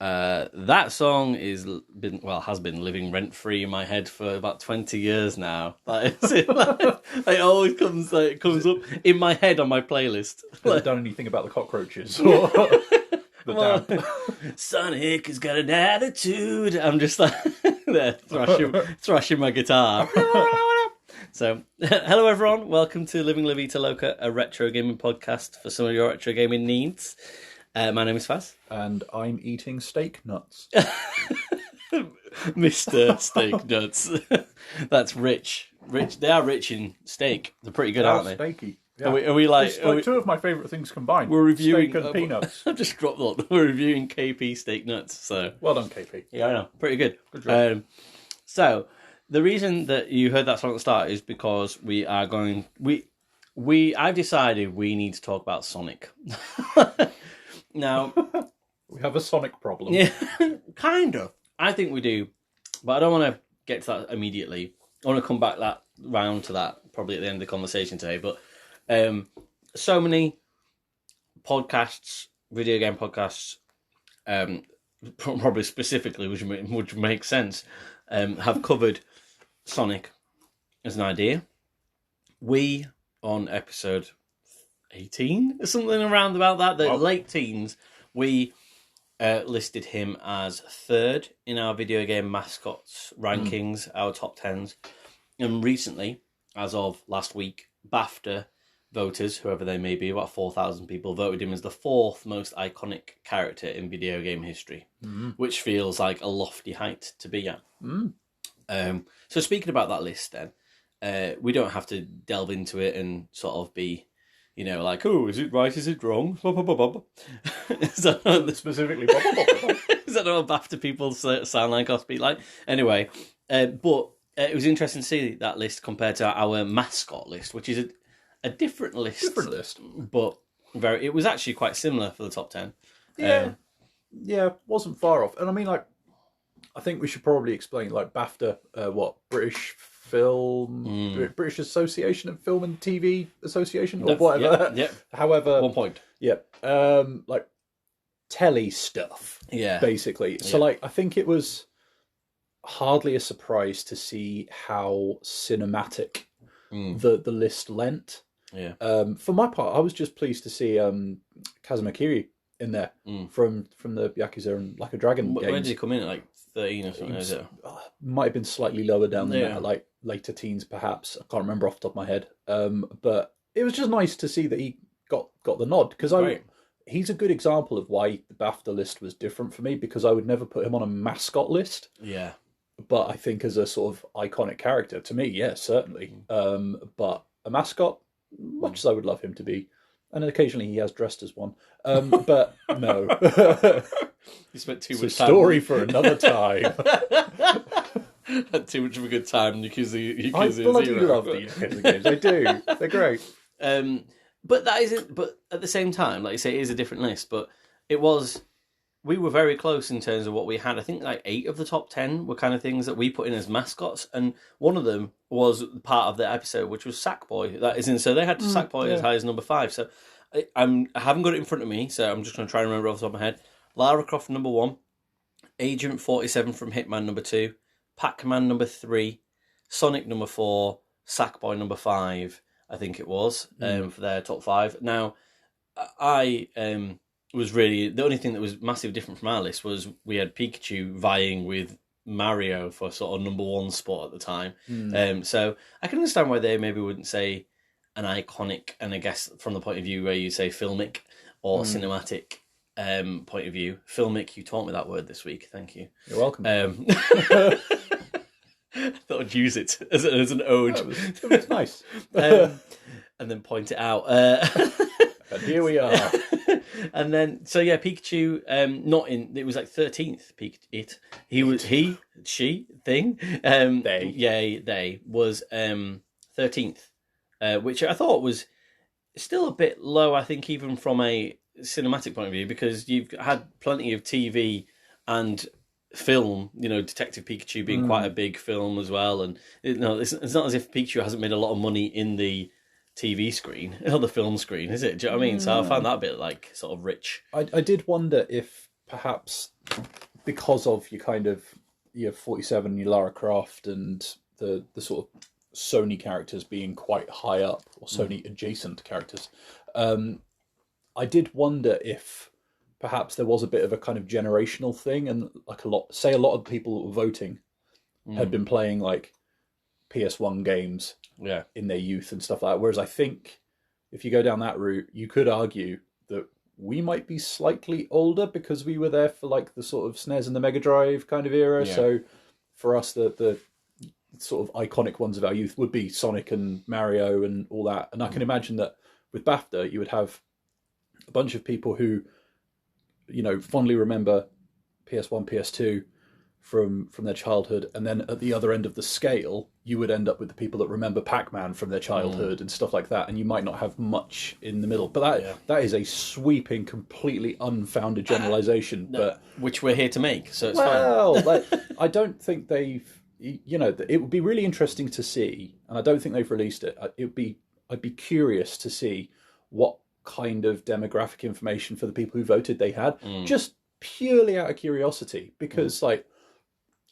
That song has been living rent free in my head for about 20 years now. It always comes up in my head on my playlist. Has it done anything about the cockroaches? Or the damp? Sonic has got an attitude. I'm just like there thrashing my guitar. So, hello everyone. Welcome to Living La Vita Loca, a retro gaming podcast for some of your retro gaming needs. My name is Faz. And I'm eating steak nuts. Mr. Steak Nuts. That's rich. They are rich in steak. They're pretty good, aren't they? Steaky. Yeah. Are we like... It's two of my favourite things combined. We're reviewing... Steak and peanuts. I've just dropped that. We're reviewing KP Steak Nuts, so... Well done, KP. Yeah, I know. Pretty good. Good job. So, the reason that you heard that song at the start is because we are going... I've decided we need to talk about Sonic. Now... We have a Sonic problem. Yeah, kind of. I think we do. But I don't want to get to that immediately. I want to come back round to that probably at the end of the conversation today. But so many podcasts, video game podcasts, probably specifically, which make sense, have covered Sonic as an idea. We, on episode 18, something around about that, the late teens, we listed him as third in our video game mascots rankings, our top 10s. And recently, as of last week, BAFTA voters, whoever they may be, about 4,000 people, voted him as the fourth most iconic character in video game history, which feels like a lofty height to be at. So speaking about that list then, we don't have to delve into it and sort of be... You know, like, oh, is it right? Is it wrong? Is that Specifically, is that what BAFTA people sound like or speak like? Anyway, but it was interesting to see that list compared to our mascot list, which is a different list. But it was actually quite similar for the top 10. Yeah, wasn't far off. And I mean, like, I think we should probably explain, like, BAFTA, British Film, British Association of Film and TV Association, or whatever. Yep. However, 1 point. Yeah, like telly stuff. Yeah, basically. So, like, I think it was hardly a surprise to see how cinematic the list lent. Yeah. For my part, I was just pleased to see Kazuma Kiryu in there from the Yakuza and Like a Dragon games. When did he come in at, like 13 or something? Is it? Might have been slightly lower down than that, like later teens perhaps. I can't remember off the top of my head. But it was just nice to see that he got the nod, because he's a good example of why the BAFTA list was different for me, because I would never put him on a mascot list. Yeah. But I think as a sort of iconic character, to me, yeah, certainly. But a mascot, much as I would love him to be, and occasionally he has dressed as one. But no. You spent too much time. Story for another time. Had too much of a good time. Yakuza I bloody love the Yakuza games. I do. They're great. But that isn't. But at the same time, like you say, it is a different list. But it was. We were very close in terms of what we had. I think like 8 of the top 10 were kind of things that we put in as mascots, and one of them was part of the episode, which was Sackboy. That is in. So they had Sackboy as high as number 5. So I haven't got it in front of me, so I'm just going to try and remember off the top of my head. Lara Croft number 1, Agent 47 from Hitman number 2, Pac-Man number 3, Sonic number 4, Sackboy number 5, I think it was, for their top 5. Now, I was really... The only thing that was massively different from our list was we had Pikachu vying with Mario for sort of number 1 spot at the time. So I can understand why they maybe wouldn't say an iconic, and I guess from the point of view where you say filmic or cinematic point of view. Filmic, you taught me that word this week. Thank you. You're welcome. I thought I'd use it as an ode. It was nice. And then point it out. And here we are. And then, so yeah, Pikachu, not in, it was like 13th, they was 13th, which I thought was still a bit low, I think, even from a cinematic point of view, because you've had plenty of TV and film, you know, Detective Pikachu being quite a big film as well, and it's not as if Pikachu hasn't made a lot of money in the TV screen or the film screen, is it? Do you know what I mean? So I found that a bit like sort of rich. I did wonder if perhaps because of your kind of your 47, your Lara Croft, and the sort of Sony characters being quite high up, or Sony adjacent characters, I did wonder if perhaps there was a bit of a kind of generational thing, and like a lot of people that were voting had been playing like PS1 games in their youth and stuff like that. Whereas I think if you go down that route, you could argue that we might be slightly older because we were there for like the sort of SNES and the Mega Drive kind of era. Yeah. So for us, the sort of iconic ones of our youth would be Sonic and Mario and all that. And I can imagine that with BAFTA, you would have a bunch of people who, you know, fondly remember PS1, PS2 from their childhood, and then at the other end of the scale, you would end up with the people that remember Pac-Man from their childhood and stuff like that, and you might not have much in the middle. But that is a sweeping, completely unfounded generalization. But which we're here to make, so it's fine. Well, I don't think they've. You know, it would be really interesting to see, and I don't think they've released it. I'd be curious to see what kind of demographic information for the people who voted they had, just purely out of curiosity, because like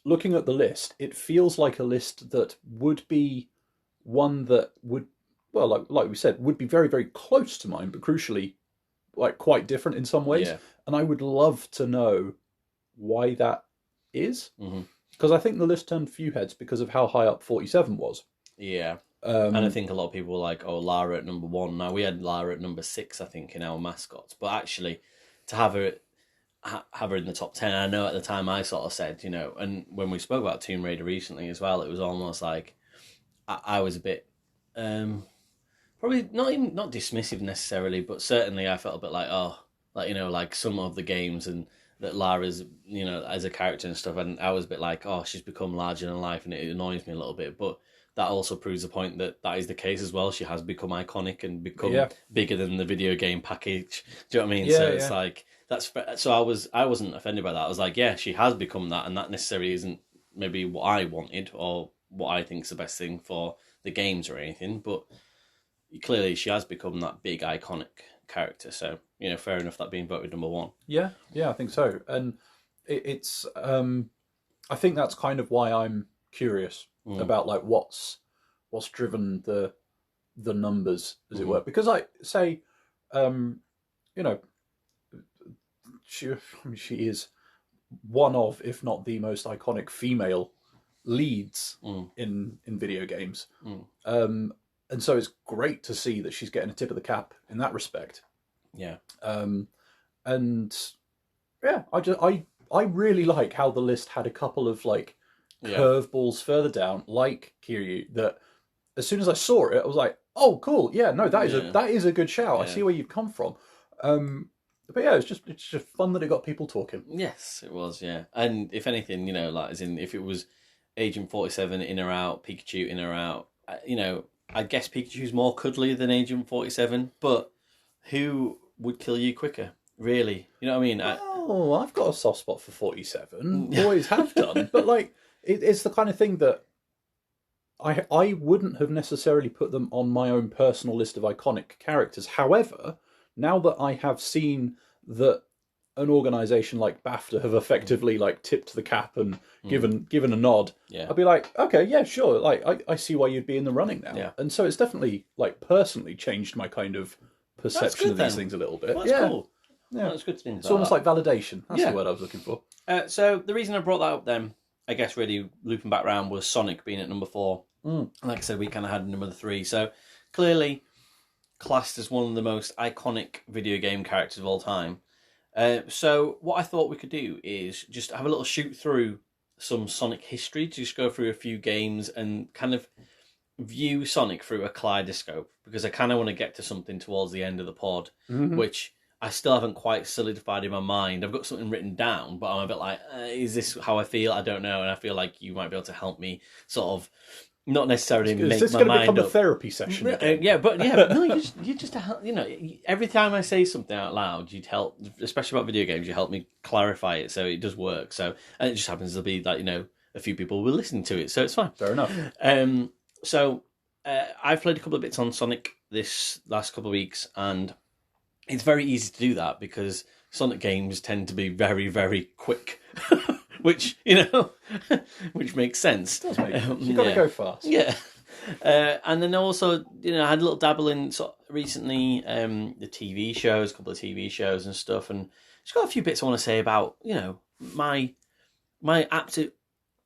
looking at the list, it feels like a list that would be one that would, well, like we said, would be very, very close to mine, but crucially, like quite different in some ways. Yeah. And I would love to know why that is, because I think the list turned few heads because of how high up 47 was. Yeah. And I think a lot of people were like, oh, Lara at number 1. Now, we had Lara at number 6, I think, in our mascots. But actually, to have her in the top 10, I know at the time I sort of said, you know, and when we spoke about Tomb Raider recently as well, it was almost like I was a bit, probably not dismissive necessarily, but certainly I felt a bit like, oh, like, you know, like some of the games and that Lara's, you know, as a character and stuff, and I was a bit like, oh, she's become larger than life, and it annoys me a little bit, but that also proves the point that is the case as well. She has become iconic and become bigger than the video game package. Do you know what I mean? Yeah, so it's like so I wasn't offended by that. I was like, yeah, she has become that, and that necessarily isn't maybe what I wanted or what I think is the best thing for the games or anything. But clearly, she has become that big iconic character. So you know, fair enough that being voted number 1. Yeah, I think so, and it's I think that's kind of why I'm curious about like what's driven the numbers, as it were, because I say, you know, she is one of, if not the most iconic female leads in video games, and so it's great to see that she's getting a tip of the cap in that respect. Yeah, and yeah, I really like how the list had a couple of like curveballs further down, like Kiryu, that as soon as I saw it, I was like, oh, cool, yeah, no, that is a good shout. I see where you've come from. But yeah, it's just fun that it got people talking. Yes, it was, yeah. And if anything, you know, like as in if it was Agent 47 in or out, Pikachu in or out, you know, I guess Pikachu's more cuddly than Agent 47, but who would kill you quicker? Really? You know what I mean? Oh, I've got a soft spot for 47. Always have done. But like, it's the kind of thing that I wouldn't have necessarily put them on my own personal list of iconic characters. However, now that I have seen that an organisation like BAFTA have effectively like tipped the cap and given a nod, I'd be like, okay, yeah, sure. Like, I see why you'd be in the running now. Yeah. And so it's definitely like personally changed my kind of perception of these things a little bit. Well, that's cool. Yeah, well, it's good to think about. It's almost like validation. That's the word I was looking for. So the reason I brought that up then, I guess really looping back around, was Sonic being at number 4. Like I said, we kind of had number 3. So clearly classed as one of the most iconic video game characters of all time. So what I thought we could do is just have a little shoot through some Sonic history, to just go through a few games and kind of view Sonic through a kaleidoscope, because I kind of want to get to something towards the end of the pod, which I still haven't quite solidified in my mind. I've got something written down, but I'm a bit like, is this how I feel? I don't know, and I feel like you might be able to help me sort of not necessarily make my mind up. Is this going to become a therapy session? But no, you just you know, every time I say something out loud, you'd help, especially about video games. You help me clarify it, so it does work. So, and it just happens to be like, you know, a few people will listen to it, so it's fine. Fair enough. So I've played a couple of bits on Sonic this last couple of weeks, and it's very easy to do that because Sonic games tend to be very, very quick which which makes sense. It does make sense. You got to go fast. Yeah. And then also, I had a little dabble in recently the TV shows, a couple of TV shows and stuff, and just got a few bits I want to say about my absolute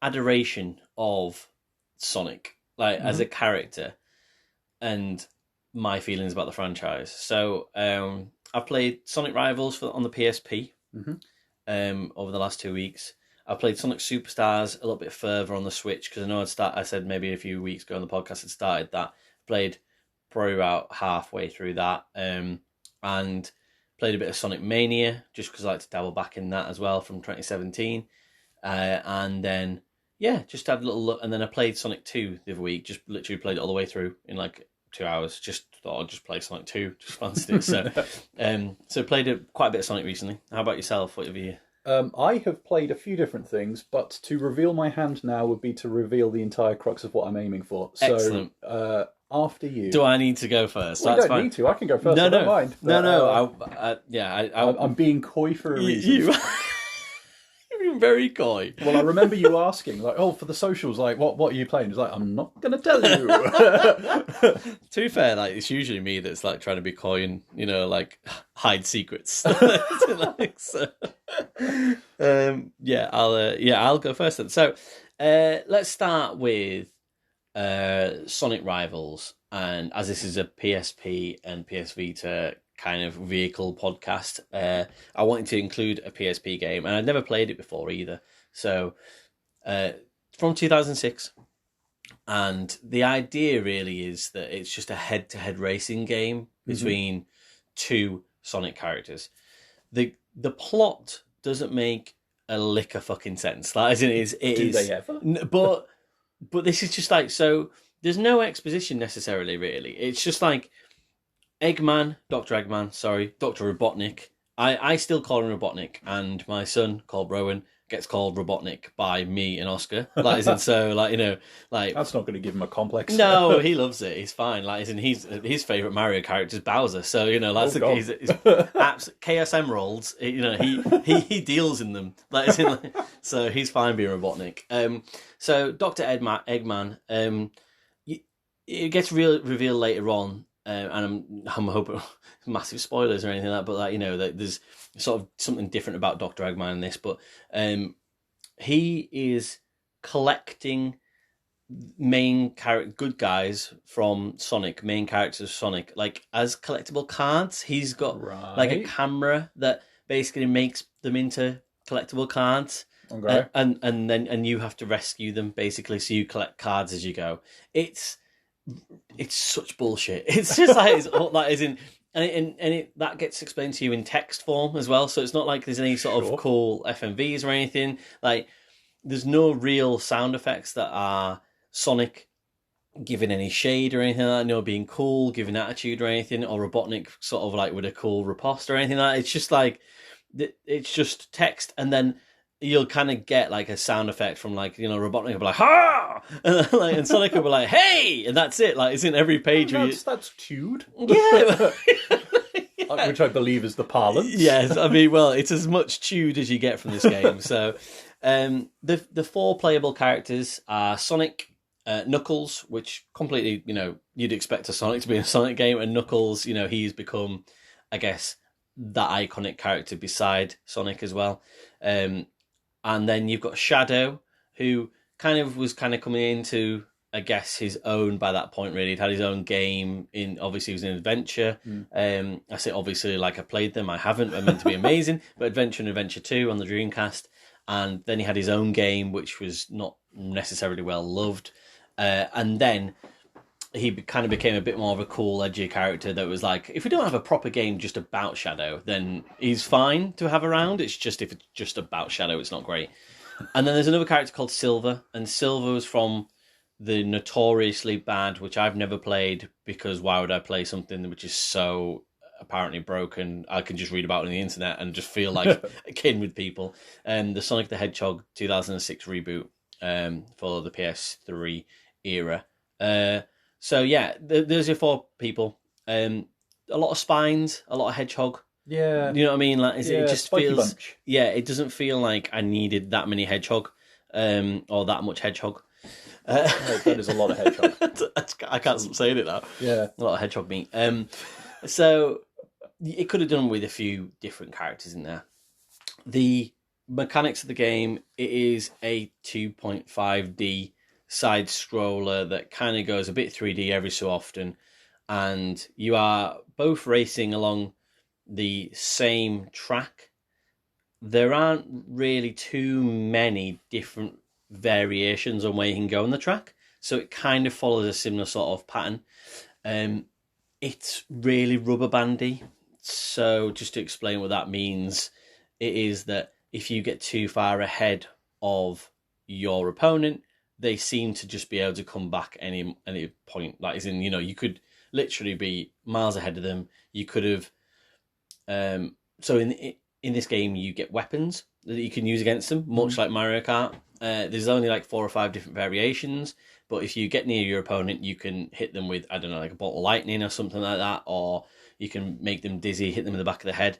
adoration of Sonic, like as a character, and my feelings about the franchise. So I've played Sonic Rivals on the PSP over the last 2 weeks. I played Sonic Superstars a little bit further on the Switch because I know I said maybe a few weeks ago on the podcast had started that. Played probably about halfway through that, and played a bit of Sonic Mania just because I like to dabble back in that as well from 2017, and then just had a little look. And then I played Sonic 2 the other week. Just literally played it all the way through in like 2 hours. Just thought I'd just play Sonic 2. Just fancied it. So played quite a bit of Sonic recently. How about yourself? What have you? I have played a few different things, but to reveal my hand now would be to reveal the entire crux of what I'm aiming for. So, excellent. After you. Do I need to go first? Well, you don't need to. I can go first. I don't mind. But, I'm being coy for a reason. You're very coy. Well, I remember you asking, like, for the socials, like, what are you playing? It's like, I'm not going to tell you. To be fair, like, it's usually me that's like trying to be coy and, like hide secrets. I'll go first then. So, let's start with Sonic Rivals, and as this is a PSP and PS Vita kind of vehicle podcast, I wanted to include a PSP game, and I'd never played it before either. So from 2006, and the idea really is that it's just a head-to-head racing game between two Sonic characters. The plot doesn't make a lick of fucking sense. Like, as it is, Do they ever? But this is just like, so there's no exposition necessarily, really. It's just like Dr. Robotnik. I still call him Robotnik, and my son, called Rowan, gets called Robotnik by me and Oscar. Like, isn't so, like, like... That's not going to give him a complex. No, he loves it. He's fine. Like, isn't his favourite Mario character is Bowser. So, that's he's Chaos Emeralds. He deals in them. Like, so he's fine being Robotnik. So Dr. Eggman, it gets revealed later on, and I'm hoping massive spoilers or anything like that, but like, that there's sort of something different about Dr. Eggman in this, but he is collecting main character good guys from Sonic, main characters of Sonic, like as collectible cards. He's got like a camera that basically makes them into collectible cards. Okay. And you have to rescue them basically, so you collect cards as you go. It's such bullshit. It's just like that gets explained to you in text form as well. So it's not like there's any sort of cool FMVs or anything. Like, there's no real sound effects that are Sonic giving any shade or anything like that. No being cool, giving attitude or anything, or Robotnik sort of like with a cool riposte or anything like that. It's just like, it's just text, and then you'll kind of get like a sound effect from like, Robotnik will be like, ha! And Sonic will be like, hey! And that's it. Like, it's in every page. That's chewed. Yeah. Which I believe is the parlance. Yes, I mean, well, it's as much chewed as you get from this game. So the four playable characters are Sonic, Knuckles, which completely, you'd expect a Sonic to be in a Sonic game, and Knuckles, he's become, I guess, that iconic character beside Sonic as well. And then you've got Shadow, who was coming into, I guess, his own by that point, really. He'd had his own game. Obviously, he was in Adventure. I say obviously like I played them. I haven't. They're meant to be amazing. But Adventure and Adventure 2 on the Dreamcast. And then he had his own game, which was not necessarily well loved. And then he kind of became a bit more of a cool, edgy character that was like, if we don't have a proper game just about Shadow, then he's fine to have around. It's just, if it's just about Shadow, it's not great. And then there's another character called Silver, and Silver was from the notoriously bad, which I've never played, because why would I play something which is so apparently broken? I can just read about it on the internet and just feel like akin with people. The Sonic the Hedgehog 2006 reboot for the PS3 era. So yeah, there's your four people. A lot of spines, a lot of hedgehog, Yeah. You know what I mean? Like, it just feels, bunch. yeah, it doesn't feel like I needed that many hedgehog, or that much hedgehog. That is a lot of hedgehog. I can't stop saying it now. Yeah. A lot of hedgehog meat. So it could have done with a few different characters in there. The mechanics of the game, it is a 2.5D side scroller that kind of goes a bit 3D every so often, and you are both racing along the same track. There aren't really too many different variations on where you can go on the track, so it kind of follows a similar sort of pattern. It's really rubber bandy. So just to explain what that means, it is that if you get too far ahead of your opponent, they seem to just be able to come back any point. Like, as in, you could literally be miles ahead of them. You could have. So in this game, you get weapons that you can use against them, much like Mario Kart. There's only like 4 or 5 different variations, but if you get near your opponent, you can hit them with, I don't know, like a bolt of lightning or something like that, or you can make them dizzy, hit them in the back of the head,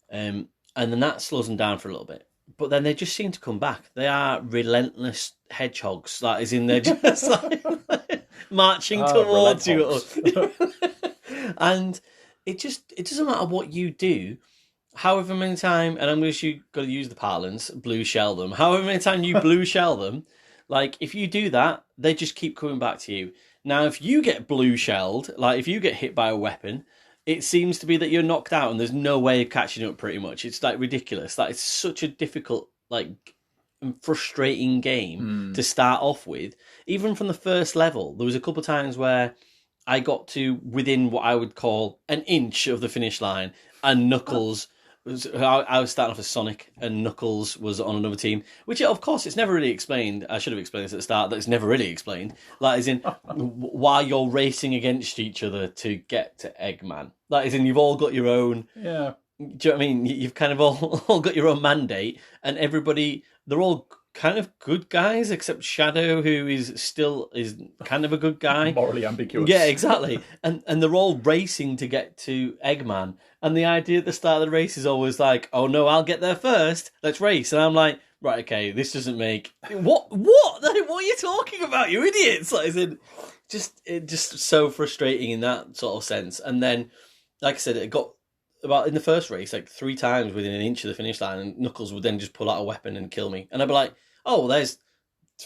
and then that slows them down for a little bit. But then they just seem to come back. They are relentless hedgehogs. That is, in they're just like marching towards you, and it doesn't matter what you do. However many times, and I'm going to got to use the parlance, blue shell them. However many times you blue shell them, like, if you do that, they just keep coming back to you. Now, if you get blue shelled, like if you get hit by a weapon, it seems to be that you're knocked out and there's no way of catching up. Pretty much, it's like ridiculous. Like, it's such a difficult, like, frustrating game to start off with. Even from the first level, there was a couple of times where I got to within what I would call an inch of the finish line, and Knuckles. I was starting off as Sonic, and Knuckles was on another team, which, of course, it's never really explained. I should have explained this at the start, that it's never really explained. Like, as in, why you're racing against each other to get to Eggman. Like, as in, you've all got your own... Yeah. Do you know what I mean? You've kind of all got your own mandate, and everybody, they're all kind of good guys, except Shadow, who is kind of a good guy. Morally ambiguous. Yeah, exactly. And they're all racing to get to Eggman. And the idea at the start of the race is always like, oh no, I'll get there first. Let's race. And I'm like, right, okay, this doesn't make... What? Like, what are you talking about, you idiots? Like, it's just so frustrating in that sort of sense. And then, like I said, it got about in the first race, like 3 times within an inch of the finish line, and Knuckles would then just pull out a weapon and kill me. And I'd be like, oh, well, there's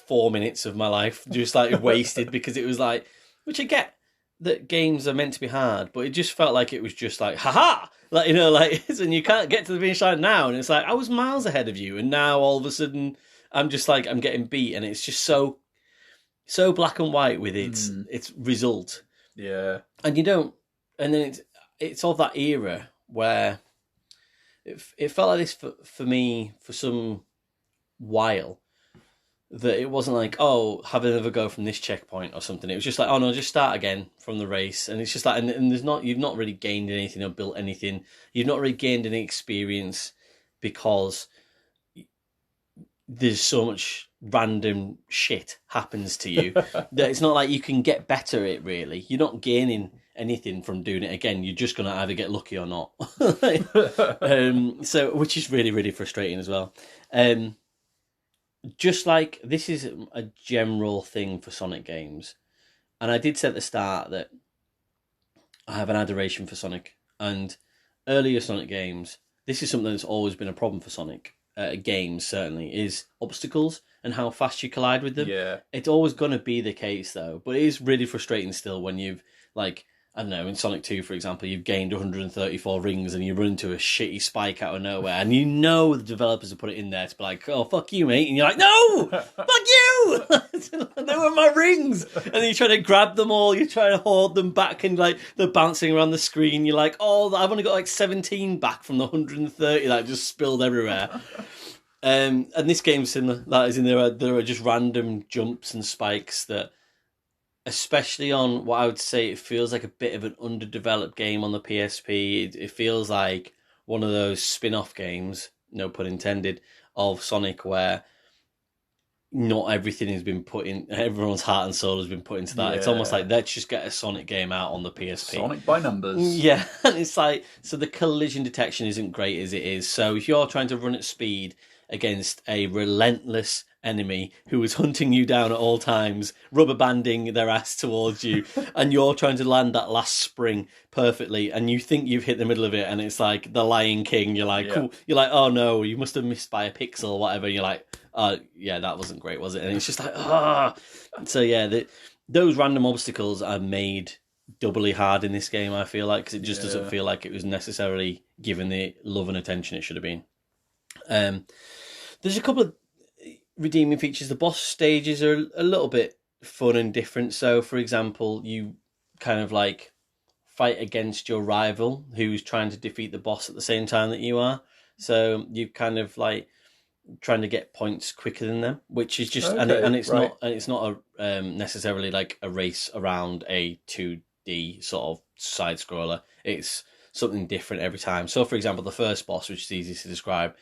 4 minutes of my life just like wasted, because it was like, which I get that games are meant to be hard, but it just felt like it was just like, haha, like, like, and you can't get to the finish line now, and it's like, I was miles ahead of you, and now all of a sudden I'm just like, I'm getting beat, and it's just so black and white with its result. Yeah. And you don't, and then it's of that era where it felt like this for me for some while, that it wasn't like, oh, have another go from this checkpoint or something. It was just like, oh no, just start again from the race. And it's just like, and you've not really gained anything or built anything. You've not really gained any experience, because there's so much random shit happens to you that it's not like you can get better at it, really. You're not gaining anything from doing it again. You're just going to either get lucky or not. So, which is really, really frustrating as well. Just like, this is a general thing for Sonic games. And I did say at the start that I have an adoration for Sonic. And earlier Sonic games, this is something that's always been a problem for Sonic games, certainly, is obstacles and how fast you collide with them. Yeah. It's always going to be the case, though. But it is really frustrating still when you've, like, I don't know, in Sonic 2, for example, you've gained 134 rings and you run into a shitty spike out of nowhere, and you know the developers have put it in there to be like, oh, fuck you, mate. And you're like, no! Fuck you! They were my rings! And then you try to grab them all, you try to hoard them back, and like they're bouncing around the screen. You're like, oh, I've only got like 17 back from the 130 that just spilled everywhere. And this game's similar. That is, in there are just random jumps and spikes that, especially on what I would say, it feels like a bit of an underdeveloped game on the PSP. It feels like one of those spin-off games, no pun intended, of Sonic, where not everything has been put in. Everyone's heart and soul has been put into that. It's almost like let's just get a Sonic game out on the PSP. Sonic by numbers. Yeah, and it's like so the collision detection isn't great as it is. So if you're trying to run at speed against a relentless enemy who is hunting you down at all times, rubber banding their ass towards you, and you're trying to land that last spring perfectly, and you think you've hit the middle of it, and it's like the Lion King. You're like, oh no, you must have missed by a pixel or whatever. And you're like, yeah, that wasn't great, was it? And it's just like, So yeah, those random obstacles are made doubly hard in this game, I feel like, because it just doesn't feel like it was necessarily given the love and attention it should have been. There's a couple of redeeming features. The boss stages are a little bit fun and different. So, for example, you kind of like fight against your rival who's trying to defeat the boss at the same time that you are. So you kind of like trying to get points quicker than them, which is just and it's not a necessarily like a race around a 2D sort of side scroller. It's something different every time. So, for example, the first boss, which is easy to describe,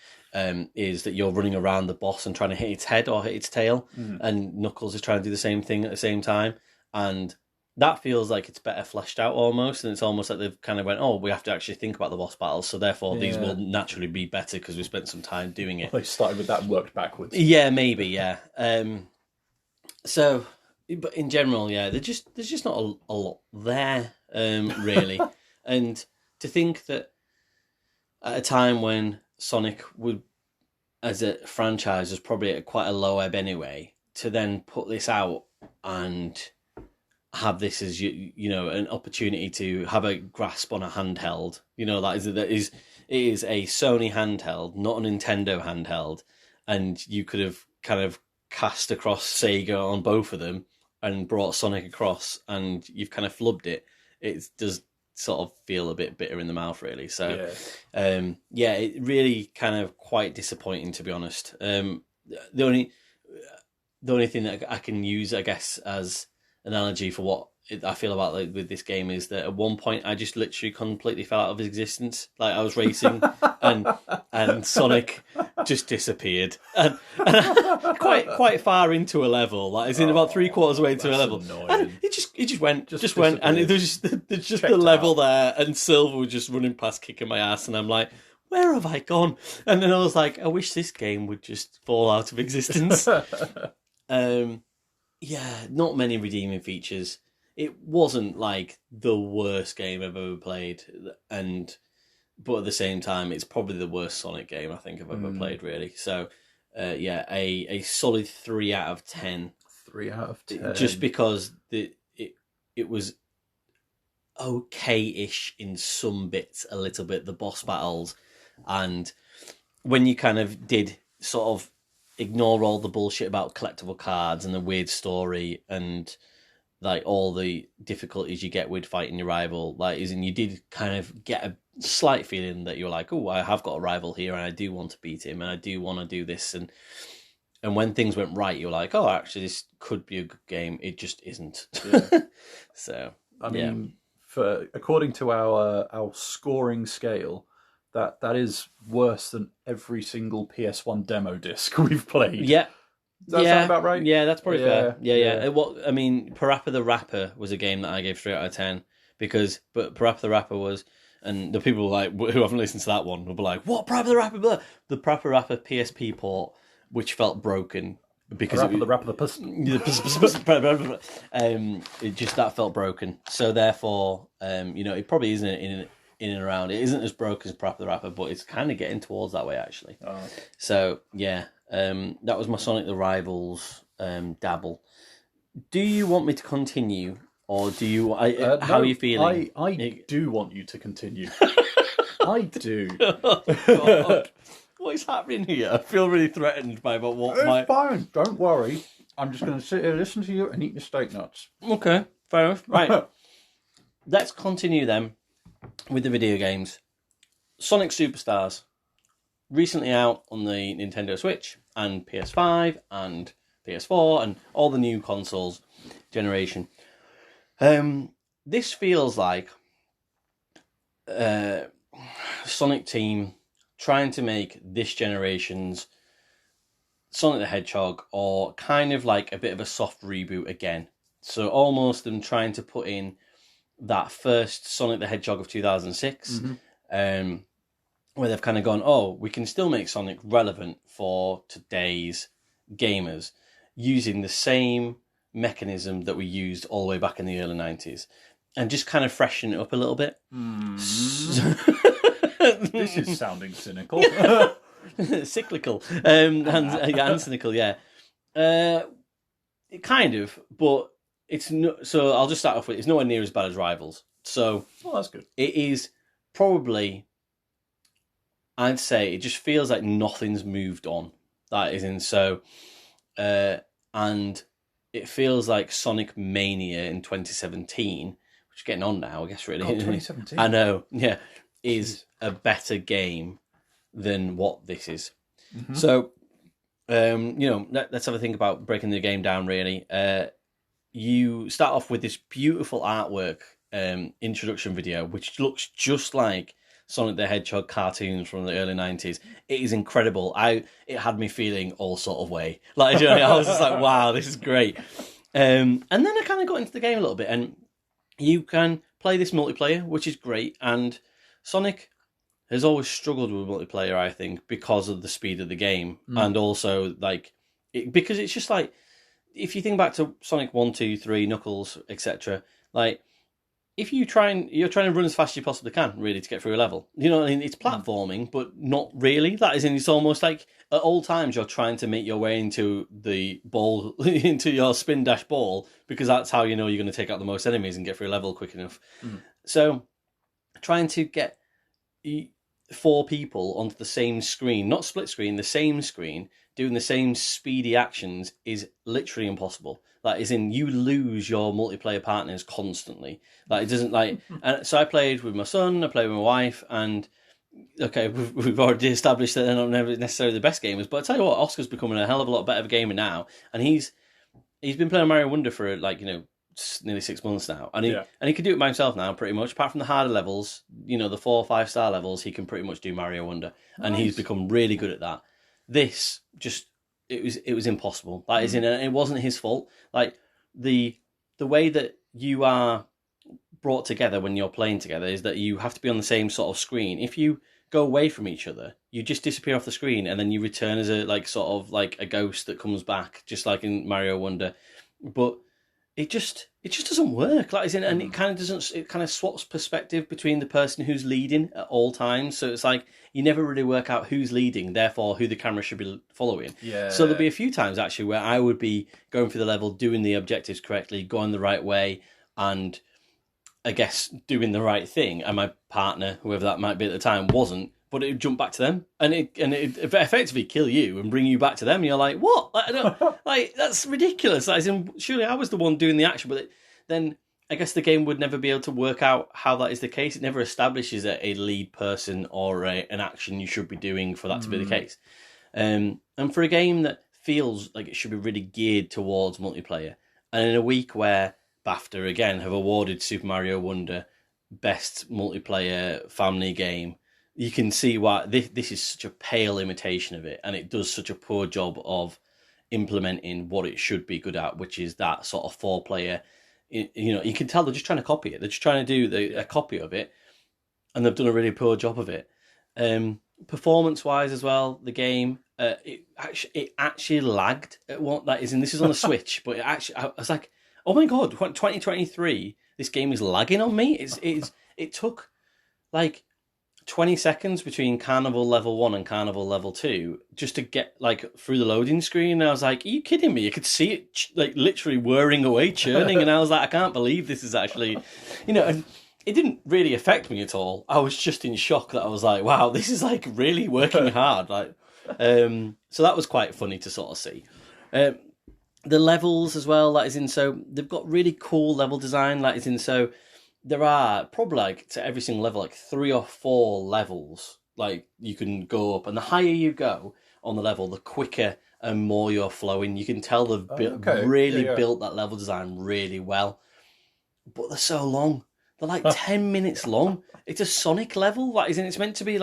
is that you're running around the boss and trying to hit its head or hit its tail, and Knuckles is trying to do the same thing at the same time, and that feels like it's better fleshed out almost, and it's almost like they've kind of went, oh, we have to actually think about the boss battles, so therefore these will naturally be better because we spent some time doing it. Well, they started with that and worked backwards. Yeah, maybe, yeah. So, but in general, yeah, there's just not a lot there, really. And to think that at a time when Sonic would, as a franchise, was probably at quite a low ebb anyway, to then put this out and have this as you know an opportunity to have a grasp on a handheld, that is it is a Sony handheld, not a Nintendo handheld, and you could have kind of cast across Sega on both of them and brought Sonic across, and you've kind of flubbed it. It does sort of feel a bit bitter in the mouth, really. So, it really kind of quite disappointing, to be honest. The only thing that I can use, I guess, as analogy for what I feel about with this game is that at one point I just literally completely fell out of existence. Like I was racing and Sonic just disappeared and quite far into a level. Like it's in about 3/4 way to a level. Annoying. And he just went, and there's just the level there, and Silver was just running past kicking my ass, and I'm like, where have I gone? And then I was like, I wish this game would just fall out of existence. Yeah, not many redeeming features. It wasn't like the worst game I've ever played, but at the same time, it's probably the worst Sonic game I think I've ever played, really. So, a solid 3 out of 10. 3 out of 10. Just because it was okay-ish in some bits, a little bit, the boss battles, and when you kind of did sort of ignore all the bullshit about collectible cards and the weird story and like all the difficulties you get with fighting your rival, you did kind of get a slight feeling that you're like, oh, I have got a rival here and I do want to beat him and I do want to do this, and when things went right, you're like, oh, actually this could be a good game. It just isn't. Yeah. So I mean, according to our scoring scale, that is worse than every single PS1 demo disc we've played. Yeah. Does that sound about right? Yeah, that's probably fair. Yeah. Parappa the Rapper was a game that I gave 3 out of 10 but Parappa the Rapper was, and the people who haven't listened to that one will be like, what, Parappa the Rapper? Blah. The Parappa the Rapper PSP port, which felt broken because it just that felt broken. So therefore, it probably isn't in and around. It isn't as broken as Parappa the Rapper, but it's kind of getting towards that way actually. Oh. So yeah, that was my Sonic the Rivals dabble. Do you want me to continue, or do you? How are you feeling? I do want you to continue. I do. Oh, God. What is happening here? I feel really threatened by what It's fine. Don't worry. I'm just going to sit here, listen to you, and eat your steak nuts. Okay, fair enough. Right. Let's continue then with the video games. Sonic Superstars. Recently out on the Nintendo Switch and PS5 and PS4 and all the new consoles generation. This feels like Sonic Team trying to make this generation's Sonic the Hedgehog, or kind of like a bit of a soft reboot again. So almost them trying to put in that first Sonic the Hedgehog of 2006, where they've kind of gone, oh, we can still make Sonic relevant for today's gamers using the same mechanism that we used all the way back in the early 90s, and just kind of freshen it up a little bit. This is sounding cynical. Cyclical. And cynical, yeah. Kind of, but it's no, so I'll just start off with, it's nowhere near as bad as Rivals. So that's good. It is probably, I'd say, it just feels like nothing's moved on. That is in so, and it feels like Sonic Mania in 2017, which is getting on now, I guess, really. God, 2017. I know, yeah, is a better game than what this is. So, let's have a think about breaking the game down, really. You start off with this beautiful artwork introduction video, which looks just like Sonic the Hedgehog cartoons from the early 90s. It is incredible. It had me feeling all sort of way. Like, I was just like, wow, this is great. And then I kind of got into the game a little bit, and you can play this multiplayer, which is great. And Sonic has always struggled with multiplayer, I think, because of the speed of the game, and also because it's just like, if you think back to Sonic 1, 2, 3, Knuckles, etc., like, if you're trying to run as fast as you possibly can, really, to get through a level. You know what I mean? It's platforming, but not really. That is, it's almost like at all times you're trying to make your way into the ball, into your spin dash ball, because that's how you know you're going to take out the most enemies and get through a level quick enough. So, trying to get 4 people onto the same screen, not split screen, the same screen, doing the same speedy actions is literally impossible. Like, as in, you lose your multiplayer partners constantly. Like, it doesn't, like... And so I played with my son, I played with my wife, and, okay, we've already established that they're not necessarily the best gamers, but I tell you what, Oscar's becoming a hell of a lot better of a gamer now, and he's been playing Mario Wonder for, like, nearly 6 months now, and he can do it by himself now, pretty much. Apart from the harder levels, the 4 or 5 star levels, he can pretty much do Mario Wonder, and he's become really good at that. This just it was impossible. That is, it wasn't his fault. Like, the way that you are brought together when you're playing together is that you have to be on the same sort of screen. If you go away from each other, you just disappear off the screen, and then you return as a ghost that comes back, just like in Mario Wonder. But it just doesn't work. Like, and it kind of doesn't. It kind of swaps perspective between the person who's leading at all times. So it's like you never really work out who's leading, therefore who the camera should be following. Yeah. So there'll be a few times actually where I would be going through the level, doing the objectives correctly, going the right way, and I guess doing the right thing, and my partner, whoever that might be at the time, wasn't. But it would jump back to them, and it effectively kill you and bring you back to them. And you're like, what? Like, that's ridiculous. As in, surely I was the one doing the action, but then I guess the game would never be able to work out how that is the case. It never establishes a lead person or an action you should be doing for that to be the case. And for a game that feels like it should be really geared towards multiplayer, and in a week where BAFTA again have awarded Super Mario Wonder Best Multiplayer Family Game, you can see why this is such a pale imitation of it, and it does such a poor job of implementing what it should be good at, which is that sort of 4-player. You can tell they're just trying to copy it. They're just trying to do a copy of it, and they've done a really poor job of it. Performance-wise as well, the game it actually lagged at what that is, and this is on the Switch, but I was like, oh my god, 2023, this game is lagging on me. It took like 20 seconds between Carnival Level 1 and Carnival Level 2 just to get through the loading screen. And I was like, are you kidding me? You could see it literally whirring away, churning. And I was like, I can't believe this is actually, and it didn't really affect me at all. I was just in shock that I was like, wow, this is really working hard. So that was quite funny to sort of see. The levels as well, so they've got really cool level design, so there are probably to every single level 3 or 4 levels you can go up, and the higher you go on the level, the quicker and more you're flowing. You can tell they've built that level design really well, but they're so long. They're 10 minutes long. It's a Sonic level, it's meant to be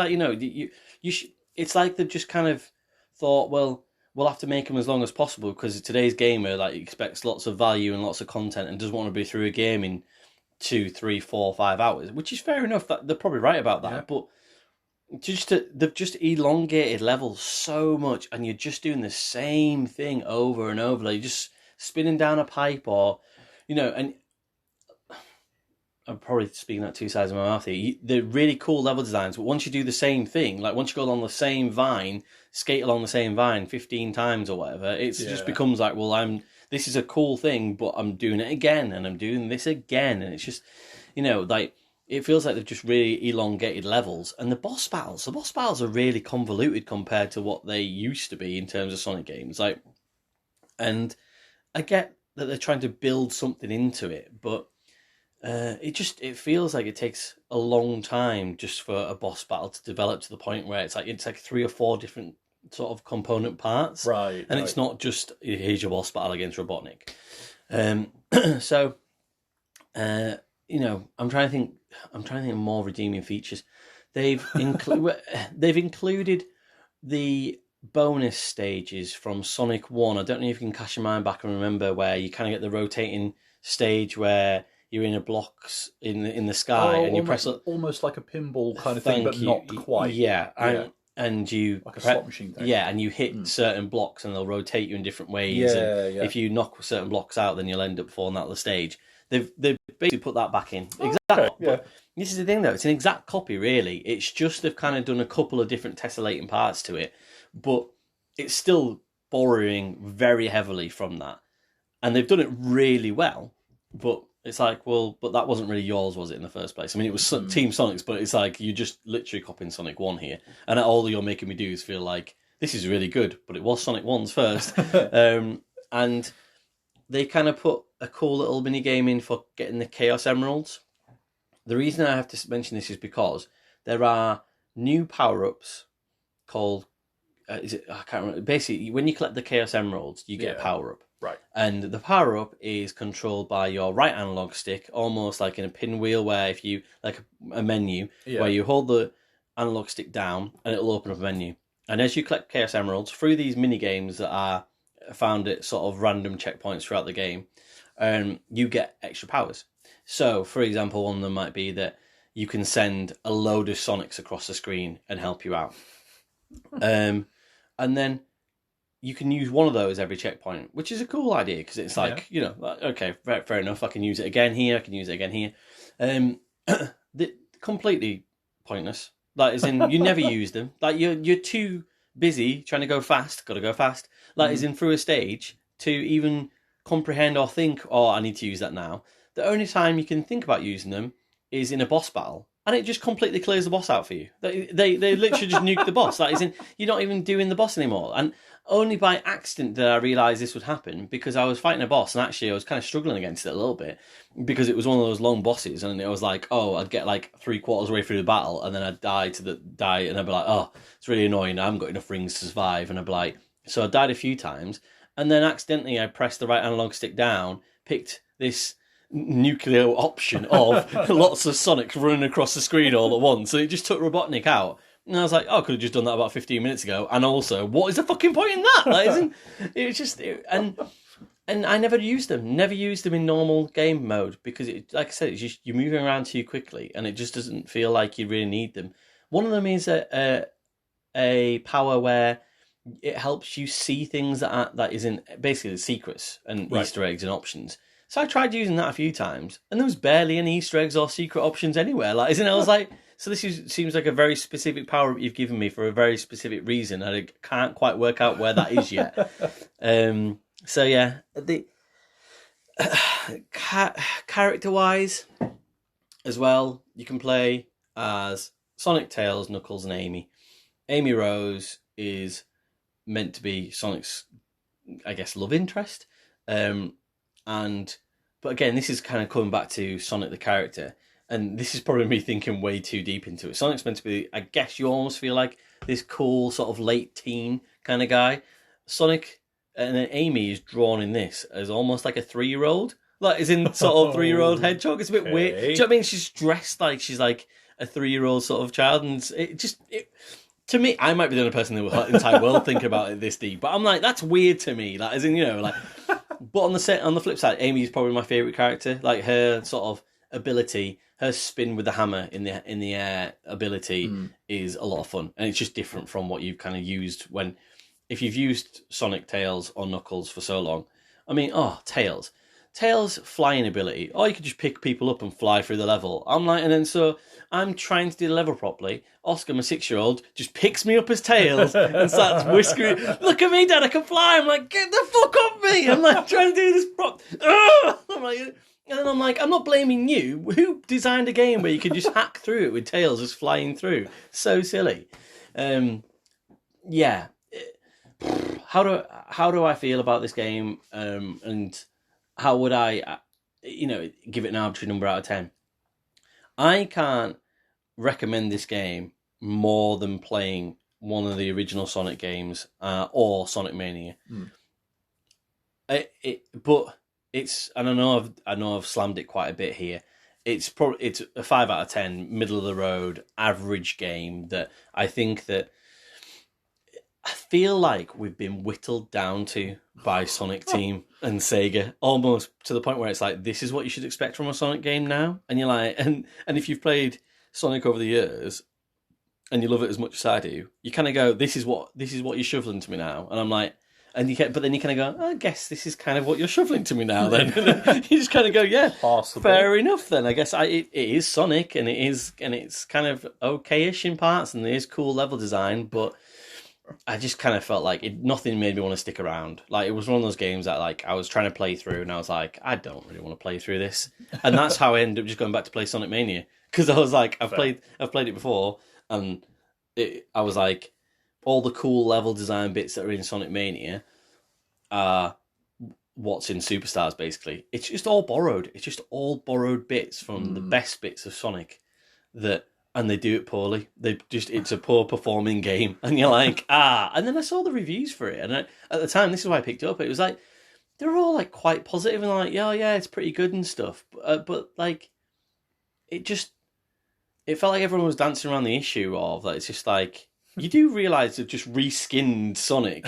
it's like they've just kind of thought, well, we'll have to make them as long as possible because today's gamer like expects lots of value and lots of content and doesn't want to be through a game in 2, 3, 4, 5 hours, which is fair enough. That they're probably right about that, but they've just elongated levels so much, and you're just doing the same thing over and over. Like you're just spinning down a pipe, or and I'm probably speaking out two sides of my mouth here. They're really cool level designs, but once you do the same thing, like once you go along the same vine, skate along the same vine 15 times or whatever, it just becomes like, well, this is a cool thing, but I'm doing it again, and I'm doing this again, and it's just, like, it feels like they've just really elongated levels. And the boss battles are really convoluted compared to what they used to be in terms of Sonic games. Like, and I get that they're trying to build something into it, but it feels like it takes a long time just for a boss battle to develop to the point where it's like 3 or 4 different sort of component parts, right? And it's not just here's your boss battle against Ropodnik. So, I'm trying to think of more redeeming features. They've included the bonus stages from Sonic 1. I don't know if you can cast your mind back and remember where you kind of get the rotating stage where you're in a blocks in the sky and you press almost like a pinball kind of thing, but not quite. Yeah. And you like a slot machine thing. Yeah, and you hit certain blocks and they'll rotate you in different ways. If you knock certain blocks out, then you'll end up falling out of the stage. They've basically put that back in. Exactly. But this is the thing, though. It's an exact copy, really. It's just they've kind of done a couple of different tessellating parts to it, but it's still borrowing very heavily from that. And they've done it really well, but it's like, well, but that wasn't really yours, was it, in the first place? I mean, it was Team Sonic's, but it's like you're just literally copying Sonic 1 here. And all you're making me do is feel like, this is really good, but it was Sonic 1's first. And they kind of put a cool little mini game in for getting the Chaos Emeralds. The reason I have to mention this is because there are new power-ups called, I can't remember. Basically, when you collect the Chaos Emeralds, you get a power-up. Right. And the power-up is controlled by your right analog stick, almost like in a pinwheel where if you, like a menu, where you hold the analog stick down and it'll open up a menu. And as you collect Chaos Emeralds through these mini-games that are found at sort of random checkpoints throughout the game, you get extra powers. So, for example, one of them might be that you can send a load of Sonics across the screen and help you out. And then you can use one of those every checkpoint, which is a cool idea because it's like, okay, fair enough. I can use it again here. I can use it again here. Completely pointless. Like, as in, you never use them. Like, you're too busy trying to go fast. Got to go fast. Like, as in through a stage to even comprehend or think, oh, I need to use that now. The only time you can think about using them is in a boss battle. And it just completely clears the boss out for you. They literally just nuke the boss. That is in, you're not even doing the boss anymore. And only by accident did I realise this would happen because I was fighting a boss and actually I was kind of struggling against it a little bit because it was one of those long bosses and it was like, oh, I'd get like 3/4 way through the battle and then I'd die and I'd be like, oh, it's really annoying. I haven't got enough rings to survive. And I'd be like, so I died a few times and then accidentally I pressed the right analog stick down, picked this nuclear option of lots of Sonics running across the screen all at once. So it just took Ropodnik out. And I was like, oh, I could have just done that about 15 minutes ago. And also, what is the fucking point in that? Like, it was just... And I never used them. Never used them in normal game mode because, like I said, it's just, you're moving around too quickly and it just doesn't feel like you really need them. One of them is a power where it helps you see things that isn't... Basically, secrets and Easter eggs and options. So I tried using that a few times, and there was barely any Easter eggs or secret options anywhere. Like, I was like, so this seems like a very specific power you've given me for a very specific reason, and I can't quite work out where that is yet. So yeah, the character-wise as well, you can play as Sonic, Tails, Knuckles, and Amy. Amy Rose is meant to be Sonic's, I guess, love interest. But again, this is kind of coming back to Sonic the character, and this is probably me thinking way too deep into it. Sonic's meant to be, I guess you almost feel like this cool sort of late teen kind of guy. Sonic and then Amy is drawn in this as almost like a 3-year-old, like as in sort of 3-year-old hedgehog. It's a bit weird. Do you know what I mean? She's dressed like she's like a 3-year-old sort of child, and to me, I might be the only person in the entire world thinking about it this deep, but I'm like, that's weird to me. Like, as in, like. But on the flip side, Amy's probably my favorite character. Like her sort of ability, her spin with the hammer in the air ability is a lot of fun, and it's just different from what you've kind of used if you've used Sonic, Tails, or Knuckles for so long. I mean, Tails' flying ability. Oh, you could just pick people up and fly through the level. I'm like, and then so I'm trying to do the level properly. Oscar, my 6-year-old, just picks me up as Tails and starts whiskering. Look at me, Dad, I can fly. I'm like, get the fuck off me. I'm like, trying to do this I'm like, and then I'm like, I'm not blaming you. Who designed a game where you could just hack through it with Tails just flying through? So silly. Yeah. How do I feel about this game? And how would I, give it an arbitrary number out of 10? I can't recommend this game more than playing one of the original Sonic games or Sonic Mania. But it's, and I know I've slammed it quite a bit here. It's a 5 out of 10, middle of the road, average game that I think that I feel like we've been whittled down to by Sonic Team and Sega, almost to the point where it's like, this is what you should expect from a Sonic game now. And you're like, and if you've played Sonic over the years and you love it as much as I do, you kind of go, this is what you're shoveling to me now. And I'm like, but then you kind of go, I guess this is kind of what you're shoveling to me now. Then you just kind of go, yeah, possibly. Fair enough. Then I guess it is Sonic, and it's kind of okayish in parts, and there is cool level design, but I just kind of felt like nothing made me want to stick around. Like, it was one of those games that, like, I was trying to play through, and I was like, I don't really want to play through this. And that's how I ended up just going back to play Sonic Mania, because I was like, I've played it before, and I was like, all the cool level design bits that are in Sonic Mania are what's in Superstars, basically. It's just all borrowed. It's just all borrowed bits from the best bits of Sonic and they do it poorly. It's a poor performing game. And you're like, and then I saw the reviews for it. And at the time, this is why I picked it up. It was like, they were all like quite positive and like, yeah, it's pretty good and stuff. But like, it felt like everyone was dancing around the issue of like, it's just like, you do realise they've just reskinned Sonic,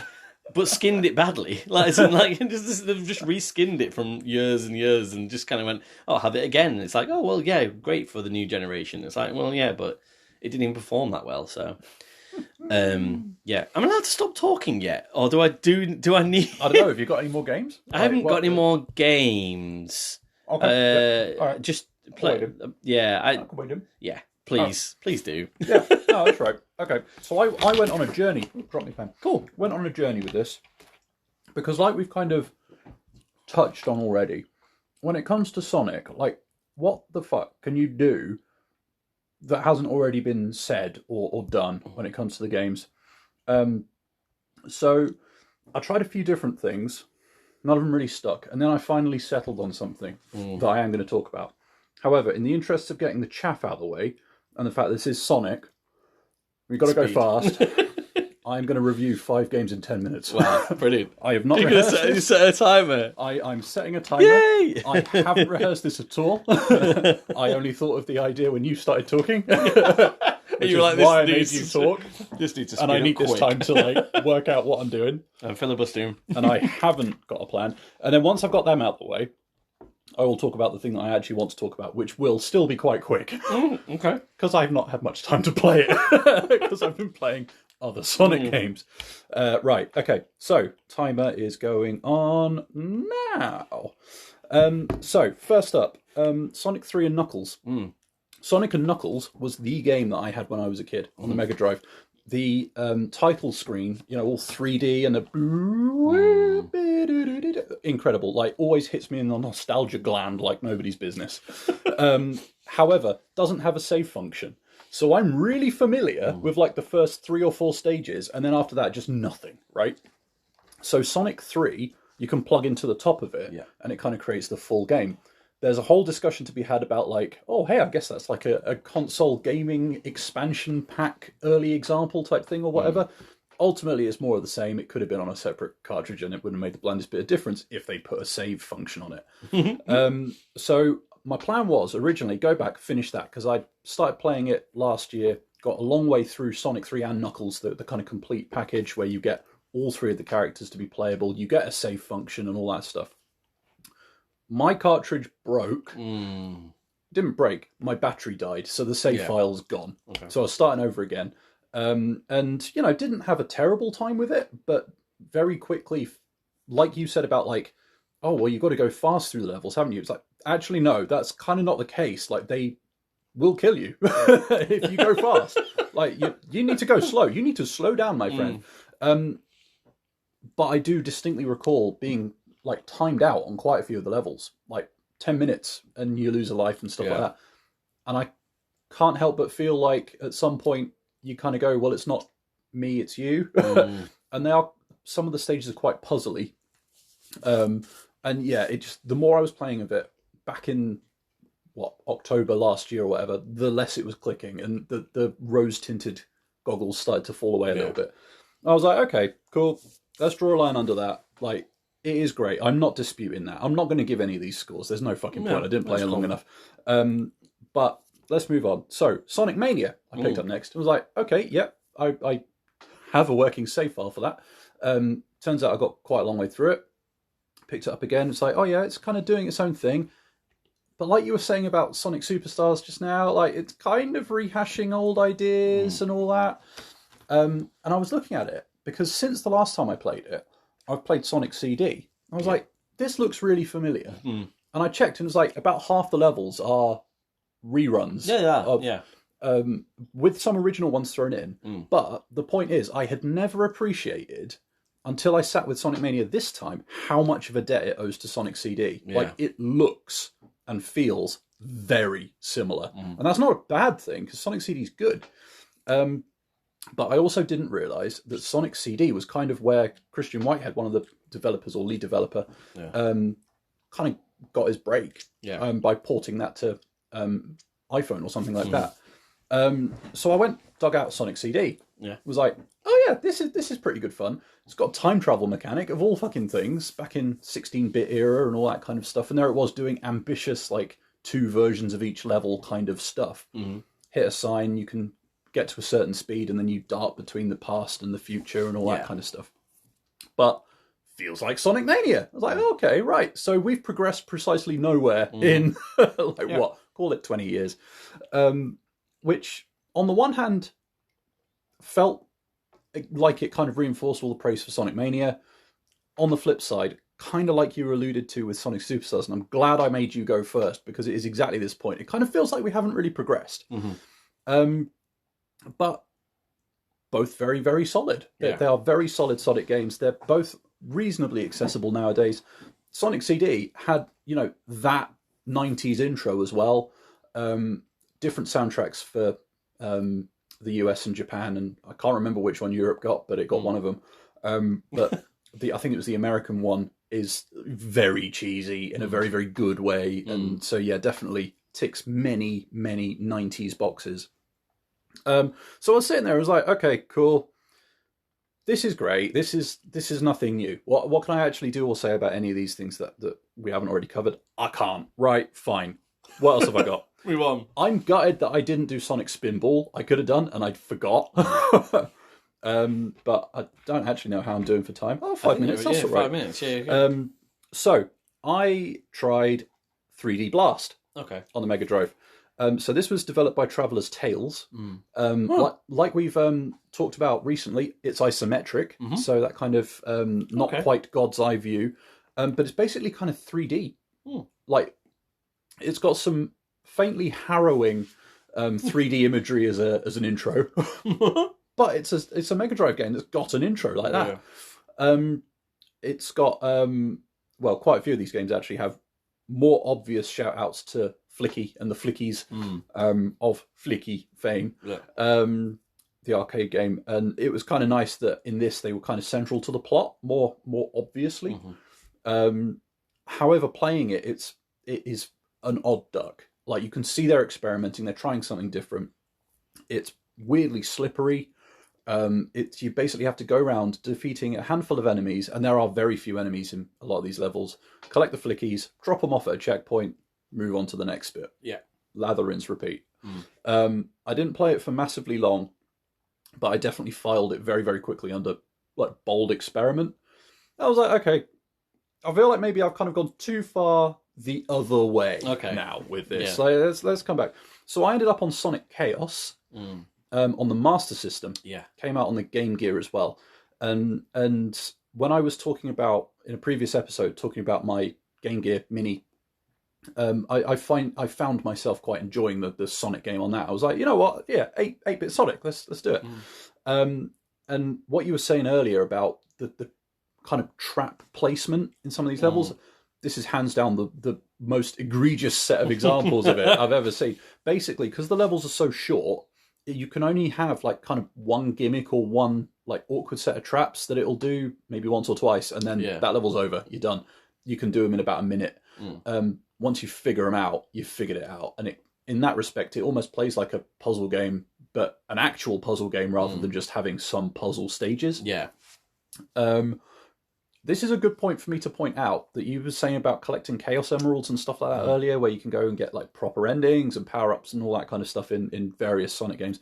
but skinned it badly. They've just reskinned it from years and years and just kind of went, have it again. And it's like, well, yeah, great for the new generation. It's like, well, yeah, but it didn't even perform that well. So, yeah. I'm allowed to stop talking yet? Or do I need... I don't know. Have you got any more games? I haven't got any more games. Okay. All right. Just play... Yeah. I can wait him. Yeah. Please do. Yeah, no, that's right. Okay, so I went on a journey. Drop me pen. Cool. Went on a journey with this because, like we've kind of touched on already, when it comes to Sonic, like, what the fuck can you do that hasn't already been said or done when it comes to the games? So I tried a few different things. None of them really stuck, and then I finally settled on something that I am going to talk about. However, in the interest of getting the chaff out of the way, and the fact this is Sonic, we've got to go fast. I'm going to review 5 games in 10 minutes. Wow, brilliant. I have not rehearsed this. You set a timer. I'm setting a timer. Yay! I haven't rehearsed this at all. I only thought of the idea when you started talking. You were like, why I made you talk. Just need to and I need this time to like work out what I'm doing. I'm filibustering. And I haven't got a plan. And then once I've got them out of the way, I will talk about the thing that I actually want to talk about, which will still be quite quick. Okay. Because I've not had much time to play it. Because I've been playing other Sonic games. Right, okay. So, timer is going on now. So, first up, Sonic 3 and Knuckles. Sonic and Knuckles was the game that I had when I was a kid on the Mega Drive. The title screen, all 3D and incredible, like always hits me in the nostalgia gland like nobody's business. However, doesn't have a save function. So I'm really familiar with like the first 3 or 4 stages, and then after that, just nothing, right? So Sonic 3, you can plug into the top of it, and it kind of creates the full game. There's a whole discussion to be had about like, oh, hey, I guess that's like a console gaming expansion pack early example type thing or whatever. Ultimately, it's more of the same. It could have been on a separate cartridge and it wouldn't have made the blindest bit of difference if they put a save function on it. So my plan was originally go back, finish that, because I started playing it last year, got a long way through Sonic 3 and Knuckles, the kind of complete package where you get all three of the characters to be playable, you get a save function and all that stuff. My cartridge broke. Didn't break. My battery died, so the save file's gone. Okay. So I was starting over again. And, you know, didn't have a terrible time with it, but very quickly, like you said about like, oh, well, you've got to go fast through the levels, haven't you? It's like, actually, no, that's kind of not the case. Like, they will kill you if you go fast. Like, you need to go slow. You need to slow down, my friend. But I do distinctly recall being, like, timed out on quite a few of the levels. Like, 10 minutes and you lose a life and stuff like that. And I can't help but feel like at some point you kind of go, well, it's not me, it's you. And some of the stages are quite puzzly. And yeah, it just, the more I was playing of it back in October last year or whatever, the less it was clicking, and the rose tinted goggles started to fall away a little bit. I was like, okay, cool. Let's draw a line under that. Like, it is great. I'm not disputing that. I'm not going to give any of these scores. There's no fucking point. I didn't play it long enough. But let's move on. So, Sonic Mania, I picked up next. I was like, okay, yep, I have a working save file for that. Turns out I got quite a long way through it. Picked it up again. It's like, oh yeah, it's kind of doing its own thing. But like you were saying about Sonic Superstars just now, like it's kind of rehashing old ideas and all that. And I was looking at it because since the last time I played it, I've played Sonic CD. I was like, this looks really familiar. And I checked and it was like about half the levels are reruns. With some original ones thrown in. But the point is, I had never appreciated, until I sat with Sonic Mania this time, how much of a debt it owes to Sonic CD. Like, it looks and feels very similar. And that's not a bad thing, because Sonic CD is good. But I also didn't realise that Sonic CD was kind of where Christian Whitehead, one of the developers or lead developer, kind of got his break by porting that to iPhone or something like that. So I dug out Sonic CD. Was like, oh yeah, this is pretty good fun. It's got a time travel mechanic of all fucking things back in 16-bit era and all that kind of stuff. And there it was doing ambitious, like, 2 versions of each level kind of stuff. Hit a sign, you can get to a certain speed, and then you dart between the past and the future and all that kind of stuff. But feels like Sonic Mania. I was like, okay, right. So we've progressed precisely nowhere in, what? Call it 20 years. Which, on the one hand, felt like it kind of reinforced all the praise for Sonic Mania. On the flip side, kind of like you alluded to with Sonic Superstars, and I'm glad I made you go first, because it is exactly this point. It kind of feels like we haven't really progressed. But both very, very solid. They are very solid Sonic games. They're both reasonably accessible nowadays. Sonic CD had, you know, that 90s intro as well. Different soundtracks for the US and Japan, and I can't remember which one Europe got, but it got one of them. But I think it was the American one, is very cheesy in a very, very good way. And so, yeah, definitely ticks many, many 90s boxes. So I was sitting there, I was like, okay, cool. This is great. This is nothing new. What can I actually do or say about any of these things that we haven't already covered? I can't. Right, fine. What else have I got? We won. I'm gutted that I didn't do Sonic Spinball. I could have done, and I forgot. But I don't actually know how I'm doing for time. Oh, 5 minutes. That's all right. 5 minutes. Yeah. So I tried 3D Blast. Okay. On the Mega Drive. So this was developed by Traveller's Tales. Like we've talked about recently, it's isometric, so that kind of not quite God's eye view, but it's basically kind of 3D. Like, it's got some faintly harrowing 3D imagery as an intro, but it's a Mega Drive game that's got an intro like that. It's got quite a few of these games actually have more obvious shout outs to Flicky and the Flickies of Flicky fame, the arcade game. And it was kind of nice that in this they were kind of central to the plot more obviously. However, playing it is an odd duck. Like, you can see they're experimenting, they're trying something different. It's weirdly slippery. You basically have to go around defeating a handful of enemies, and there are very few enemies in a lot of these levels. Collect the Flickies, drop them off at a checkpoint, move on to the next bit. Yeah. Lather, rinse, repeat. I didn't play it for massively long, but I definitely filed it very, very quickly under like bold experiment. I was like, okay, I feel like maybe I've kind of gone too far the other way now with this. Yeah. So let's come back. So I ended up on Sonic Chaos on the Master System. Yeah, came out on the Game Gear as well. And when I was talking about in a previous episode, talking about my Game Gear Mini, I found myself quite enjoying the Sonic game on that. I was like, you know what? Yeah, 8-bit Sonic. Let's do it. And what you were saying earlier about the kind of trap placement in some of these levels, this is hands down the most egregious set of examples of it I've ever seen. Basically, because the levels are so short, you can only have like kind of one gimmick or one like awkward set of traps that it'll do maybe once or twice, and then that level's over. You're done. You can do them in about a minute. Once you figure them out, you've figured it out. And in that respect, it almost plays like a puzzle game, but an actual puzzle game rather than just having some puzzle stages. Yeah. This is a good point for me to point out that you were saying about collecting Chaos Emeralds and stuff like that earlier, where you can go and get like proper endings and power-ups and all that kind of stuff in various Sonic games.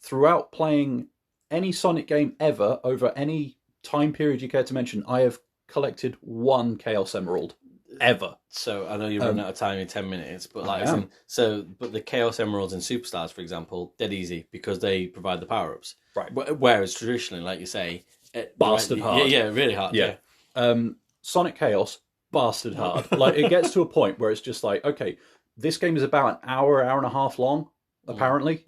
Throughout playing any Sonic game ever, over any time period you care to mention, I have collected one Chaos Emerald. Ever. So I know you're running out of time in 10 minutes, but but the Chaos Emeralds and Superstars, for example, dead easy because they provide the power-ups. Right. Whereas traditionally, like you say, bastard hard. Yeah, really hard. Yeah. Sonic Chaos, bastard hard. Like it gets to a point where it's just like, okay, this game is about an hour and a half long, apparently.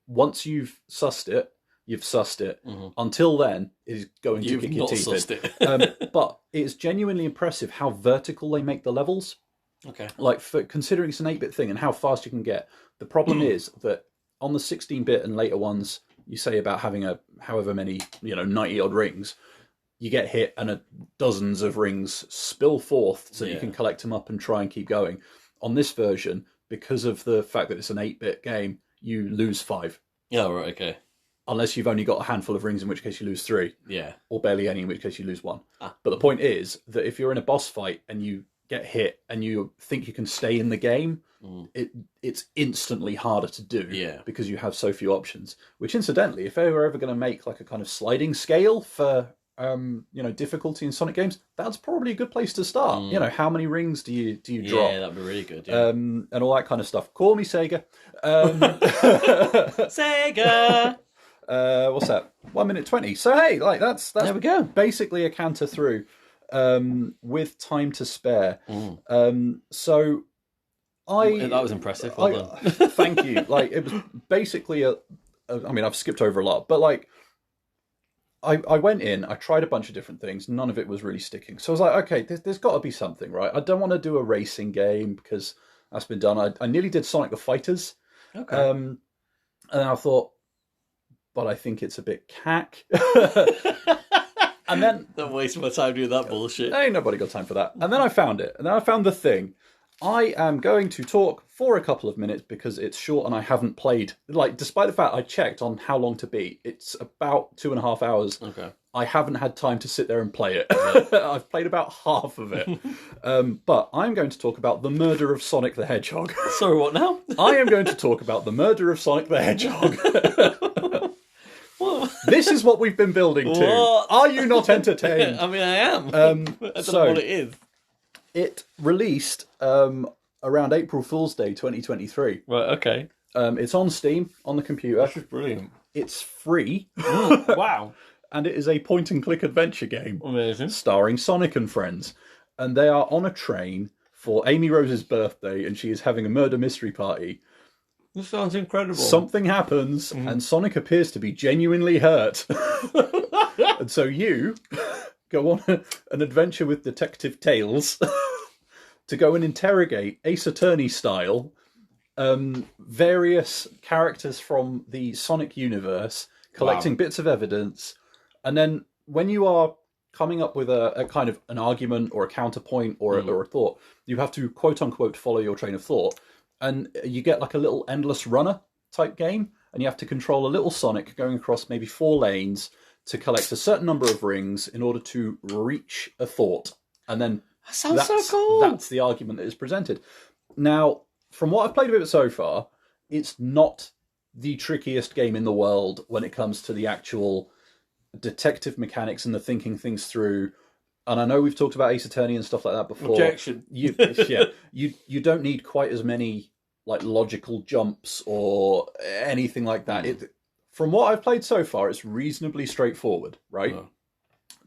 Once you've sussed it, you've sussed it. Until then, it is going to kick your teeth in. But it's genuinely impressive how vertical they make the levels. Okay. Like, for considering it's an 8-bit thing and how fast you can get. The problem is that on the 16-bit and later ones, you say about having however many, 90-odd rings, you get hit and dozens of rings spill forth so you can collect them up and try and keep going. On this version, because of the fact that it's an 8-bit game, you lose 5. Oh, right, okay. Unless you've only got a handful of rings, in which case you lose 3. Yeah. Or barely any, in which case you lose 1. But the point is that if you're in a boss fight and you get hit and you think you can stay in the game, it's instantly harder to do because you have so few options. Which, incidentally, if they were ever going to make like a kind of sliding scale for difficulty in Sonic games, that's probably a good place to start. How many rings do you drop? Yeah, that'd be really good. Yeah. And all that kind of stuff. Call me Sega. Sega. What's that? 1 minute 20. So hey, like that's there we go. Basically a canter through, with time to spare. So that was impressive. Well done. Thank you. Like it was basically I mean, I've skipped over a lot, but like I went in, I tried a bunch of different things, none of it was really sticking. So I was like, okay, there's got to be something, right? I don't want to do a racing game because that's been done. I nearly did Sonic the Fighters. Okay. And then I thought, but I think it's a bit cack. And then don't waste my time doing that bullshit. Ain't nobody got time for that. And then I found it. And then I found the thing. I am going to talk for a couple of minutes because it's short and I haven't played. Like, despite the fact I checked on how long to beat, it's about 2.5 hours. Okay. I haven't had time to sit there and play it. I've played about half of it. But I'm going to talk about the murder of Sonic the Hedgehog. Sorry, what now? I am going to talk about the murder of Sonic the Hedgehog. This is what we've been building to. What? Are you not entertained? I mean, I am. I don't know what it is. It released around April Fool's Day 2023. Right, okay. It's on Steam, on the computer. This is brilliant. It's free. Wow. And it is a point-and-click adventure game. Amazing. Starring Sonic and friends. And they are on a train for Amy Rose's birthday, and she is having a murder mystery party. This sounds incredible. Something happens, and Sonic appears to be genuinely hurt. And so you go on an adventure with Detective Tails to go and interrogate, Ace Attorney style, various characters from the Sonic universe, collecting bits of evidence. And then when you are coming up with a kind of an argument or a counterpoint or a thought, you have to quote-unquote follow your train of thought. And you get like a little endless runner type game, and you have to control a little Sonic going across maybe 4 lanes to collect a certain number of rings in order to reach a thought. And then that sounds so cool. That's the argument that is presented. Now, from what I've played of it so far, it's not the trickiest game in the world when it comes to the actual detective mechanics and the thinking things through. And I know we've talked about Ace Attorney and stuff like that before. Objection. You don't need quite as many like logical jumps or anything like that. From what I've played so far, it's reasonably straightforward, right? Oh.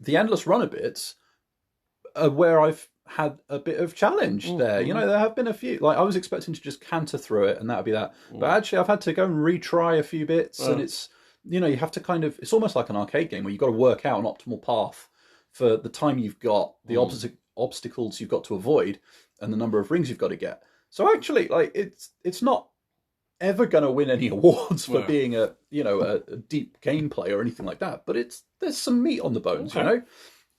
The endless runner bits are where I've had a bit of challenge there. You know, there have been a few. Like I was expecting to just canter through it and that'd be that. But actually, I've had to go and retry a few bits, and it's, you know, you have to kind of. It's almost like an arcade game where you've got to work out an optimal path for the time you've got, the obstacles you've got to avoid, and the number of rings you've got to get. So actually, like it's not ever going to win any awards for being a deep gameplay or anything like that. But there's some meat on the bones, you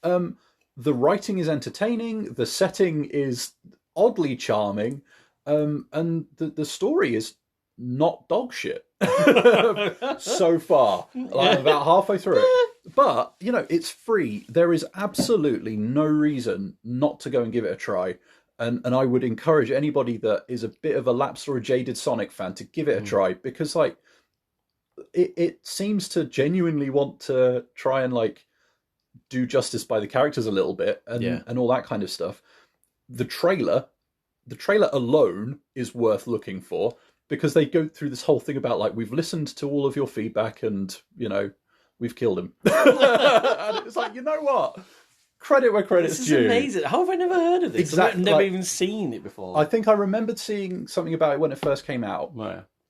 know. The writing is entertaining, the setting is oddly charming, and the story is not dog shit so far. Like, I'm about halfway through it. But, you know, it's free. There is absolutely no reason not to go and give it a try. And I would encourage anybody that is a bit of a lapsed or a jaded Sonic fan to give it a try, because, like, it seems to genuinely want to try and, like, do justice by the characters a little bit and all that kind of stuff. The trailer alone is worth looking for, because they go through this whole thing about, like, we've listened to all of your feedback and, you know, we've killed him. And it's like, you know what? Credit where credit's due. This is amazing. How have I never heard of this? Exactly. I've never even seen it before. I think I remembered seeing something about it when it first came out.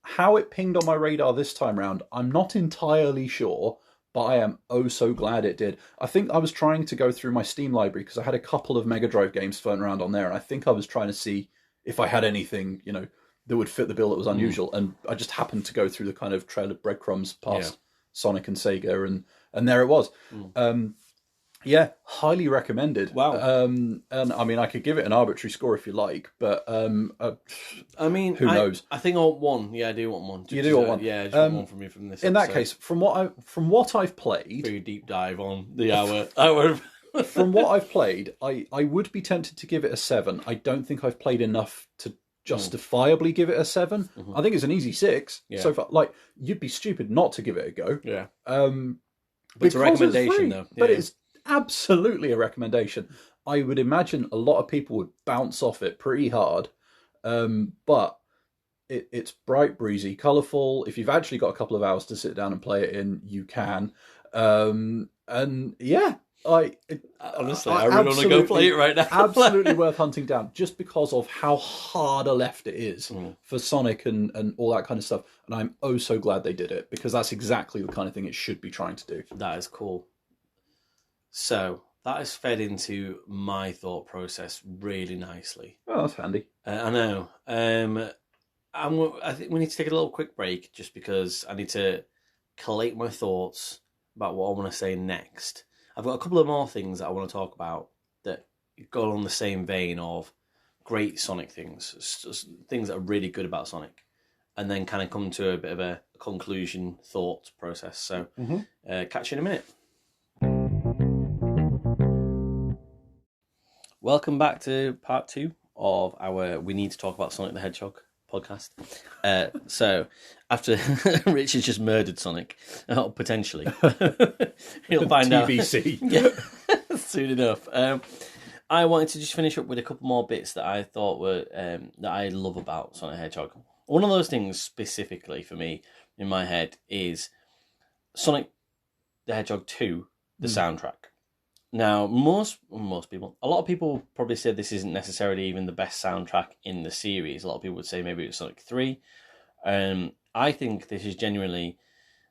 How it pinged on my radar this time round, I'm not entirely sure, but I am oh so glad it did. I think I was trying to go through my Steam library because I had a couple of Mega Drive games floating around on there, and I think I was trying to see if I had anything, you know, that would fit the bill that was unusual. And I just happened to go through the kind of trail of breadcrumbs past Sonic and Sega, and there it was. Highly recommended. Wow. And I mean, I could give it an arbitrary score if you like, but I mean, who knows? I think I want one. Yeah, I do want one. You do want one? Yeah, I just want one from you from this. In that case, from what I've played, very deep dive on the hour. From what I've played, I would be tempted to give it a 7. I don't think I've played enough to justifiably give it a 7. I think it's an easy 6 so far. Like, you'd be stupid not to give it a go. Yeah. But it's a recommendation, though. But it's absolutely a recommendation. I would imagine a lot of people would bounce off it pretty hard, but it's bright, breezy, colourful. If you've actually got a couple of hours to sit down and play it in, you can. And yeah, honestly, I really want to go play it right now. Absolutely worth hunting down, just because of how hard a left it is for Sonic and all that kind of stuff. And I'm oh so glad they did it, because that's exactly the kind of thing it should be trying to do. That is cool. So that has fed into my thought process really nicely. Oh, that's handy. I know. I think we need to take a little quick break, just because I need to collate my thoughts about what I want to say next. I've got a couple of more things that I want to talk about that go along the same vein of great Sonic things, things that are really good about Sonic, and then kind of come to a bit of a conclusion thought process. So catch you in a minute. Welcome back to part 2 of our We Need to Talk About Sonic the Hedgehog podcast. So, after Richard's just murdered Sonic, potentially, he'll find TBC. Soon enough. I wanted to just finish up with a couple more bits that I thought were that I love about Sonic the Hedgehog. One of those things specifically for me in my head is Sonic the Hedgehog 2, the soundtrack. Now, most people, a lot of people probably said this isn't necessarily even the best soundtrack in the series. A lot of people would say maybe it was Sonic 3. I think this is genuinely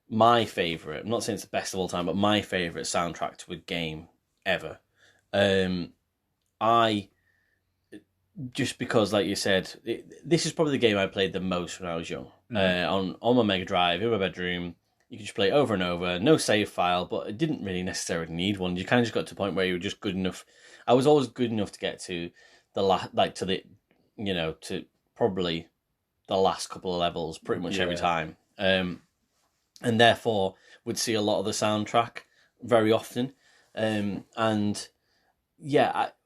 my favourite. I'm not saying it's the best of all time, but my favourite soundtrack to a game ever. Just because, like you said, this is probably the game I played the most when I was young. On my Mega Drive, in my bedroom. You could just play it over and over, no save file, but it didn't really necessarily need one. You kind of just got to a point where you were just good enough. I was always good enough to get to to probably the last couple of levels pretty much every time. And therefore would see a lot of the soundtrack very often.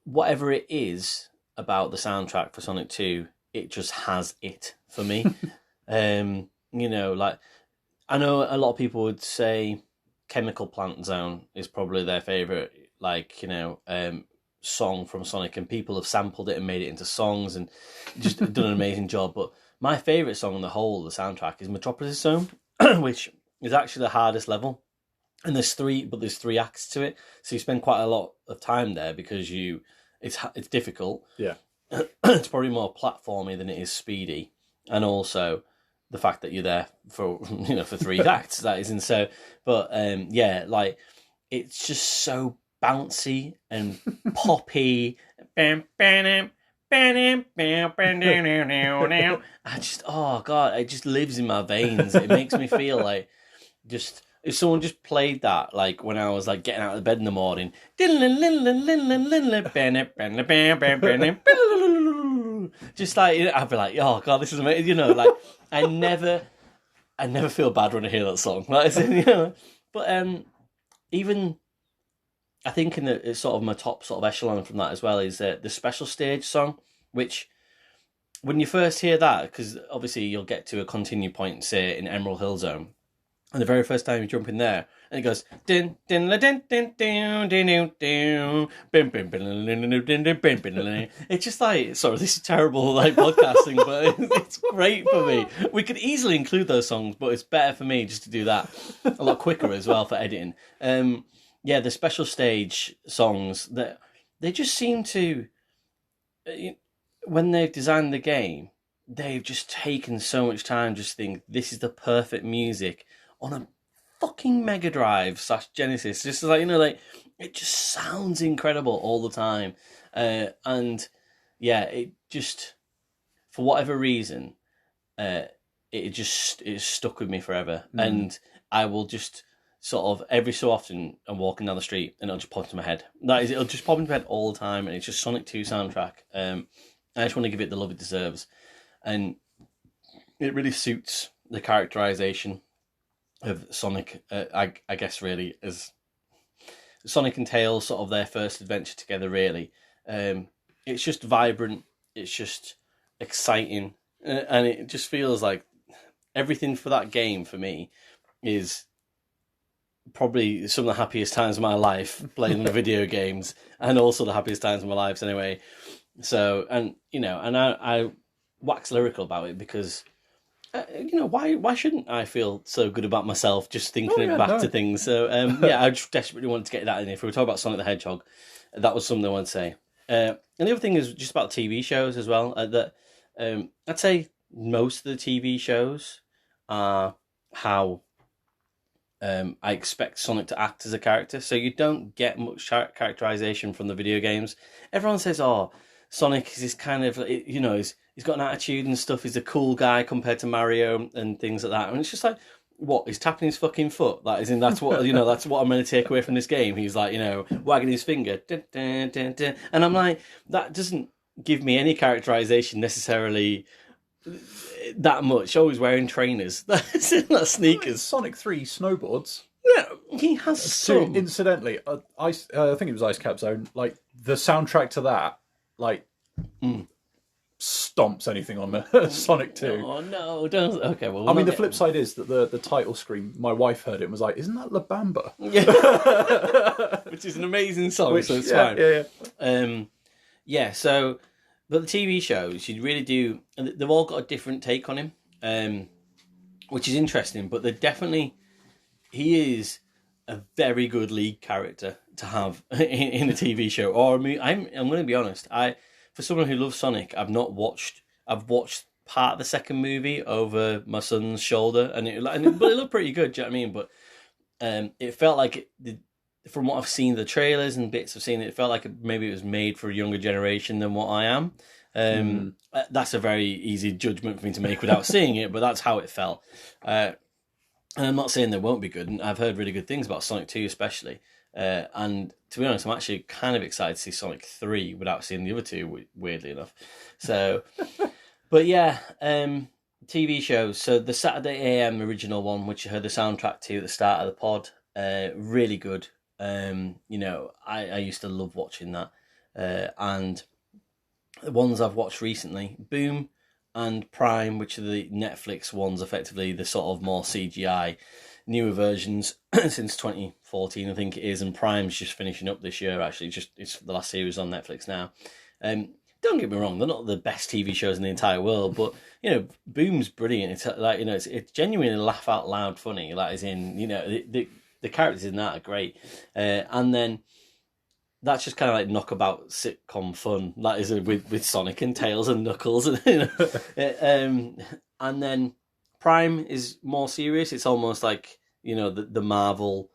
Whatever it is about the soundtrack for Sonic 2 it just has it for me. You know, like, I know a lot of people would say Chemical Plant Zone is probably their favourite, like, you know, song from Sonic, and people have sampled it and made it into songs and just done an amazing job. But my favourite song on the whole of the soundtrack is Metropolis Zone, which is actually the hardest level. And there's three acts to it, so you spend quite a lot of time there because it's difficult. Yeah, it's probably more platformy than it is speedy, and also the fact that you're there for for 3 acts, that is insane. But yeah, like, it's just so bouncy and poppy. I just, oh god, it just lives in my veins. It makes me feel like, just, if someone just played that, like, when I was like getting out of bed in the morning, just like, I'd be like, oh god, this is amazing. You know, like, I never feel bad when I hear that song. Like, you know, but even, I think in the sort of my top sort of echelon from that as well is the special stage song, which, when you first hear that, because obviously you'll get to a continue point, say in Emerald Hill Zone, and the very first time you jump in there, and it goes din din la din din din din din bim bim bim. It's just like, sorry, this is terrible like podcasting, but it's great for me. We could easily include those songs, but it's better for me just to do that a lot quicker as well for editing. Yeah, the special stage songs, that they just seem to, when they've designed the game, they've just taken so much time. Just think, this is the perfect music on a fucking Mega Drive / Genesis. Just like, you know, like, it just sounds incredible all the time. And yeah, it just, for whatever reason, it stuck with me forever. And I will just sort of, every so often, I'm walking down the street and it'll just pop into my head. It'll just pop into my head all the time, and it's just Sonic 2 soundtrack. I just want to give it the love it deserves. And it really suits the characterization of Sonic, I guess, really, as Sonic and Tails, sort of their first adventure together, really. It's just vibrant, it's just exciting, and it just feels like everything for that game, for me, is probably some of the happiest times of my life playing the video games, and also the happiest times of my life anyway. So, and, you know, and I wax lyrical about it because, you know, why shouldn't I feel so good about myself just thinking back to things? So, yeah, I just desperately wanted to get that in. If we were talking about Sonic the Hedgehog, that was something I wanted to say. And the other thing is just about TV shows as well. That I'd say most of the TV shows are how I expect Sonic to act as a character. So you don't get much characterization from the video games. Everyone says, oh, Sonic is this kind of, you know, he's got an attitude and stuff. He's a cool guy compared to Mario and things like that. And it's just like, what? He's tapping his fucking foot. That's what, you know, that's what I'm going to take away from this game. He's like, you know, wagging his finger. Dun, dun, dun, dun. And I'm like, that doesn't give me any characterization necessarily that much. Oh, he's wearing trainers. That's sneakers. Sonic 3 snowboards. Yeah, he has some. Incidentally, I think it was Ice Cap Zone. Like, the soundtrack to that, like, stomps anything on Sonic 2. Oh no, don't. Okay, well, I mean, the flip side is that the title screen, my wife heard it and was like, isn't that La Bamba? Yeah. Which is an amazing song, so it's fine. Yeah. So, but the TV shows, you really do, they've all got a different take on him, which is interesting, but he is a very good lead character to have in a TV show. Or, I mean, I'm going to be honest, for someone who loves Sonic, I've watched part of the second movie over my son's shoulder, but it looked pretty good. Do you know what I mean? But it felt like from what I've seen, the trailers and bits I've seen, it felt like maybe it was made for a younger generation than what I am. That's a very easy judgment for me to make without seeing it, but that's how it felt. And I'm not saying they won't be good, and I've heard really good things about Sonic 2 especially. And to be honest, I'm actually kind of excited to see Sonic 3 without seeing the other two, weirdly enough. So, but yeah, TV shows. So the Saturday AM original one, which you heard the soundtrack to at the start of the pod, really good. You know, I used to love watching that. And the ones I've watched recently, Boom, and Prime, which are the Netflix ones, effectively the sort of more CGI newer versions since 2014, I think it is, and Prime's just finishing up this year. Actually, it's the last series on Netflix now. Don't get me wrong; they're not the best TV shows in the entire world, but Boom's brilliant. It's like it's genuinely laugh out loud funny. Like, as in, the characters in that are great, and then that's just kind of like knockabout sitcom fun. That is with Sonic and Tails and Knuckles, and and then Prime is more serious. It's almost like the Marvel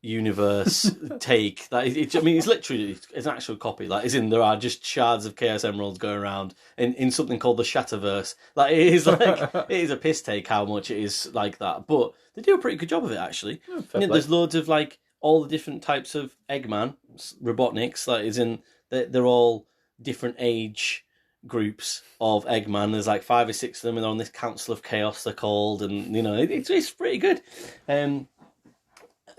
universe take. That it's literally it's an actual copy. Like, as in, there are just shards of Chaos Emeralds going around in something called the Shatterverse. Like, it is it is a piss take how much it is like that, but they do a pretty good job of it actually. There's loads of like all the different types of Eggman, Ropodniks. Like, as in, they're all different age groups of Eggman. There's like 5 or 6 of them, and they're on this Council of Chaos, they're called, and it's pretty good.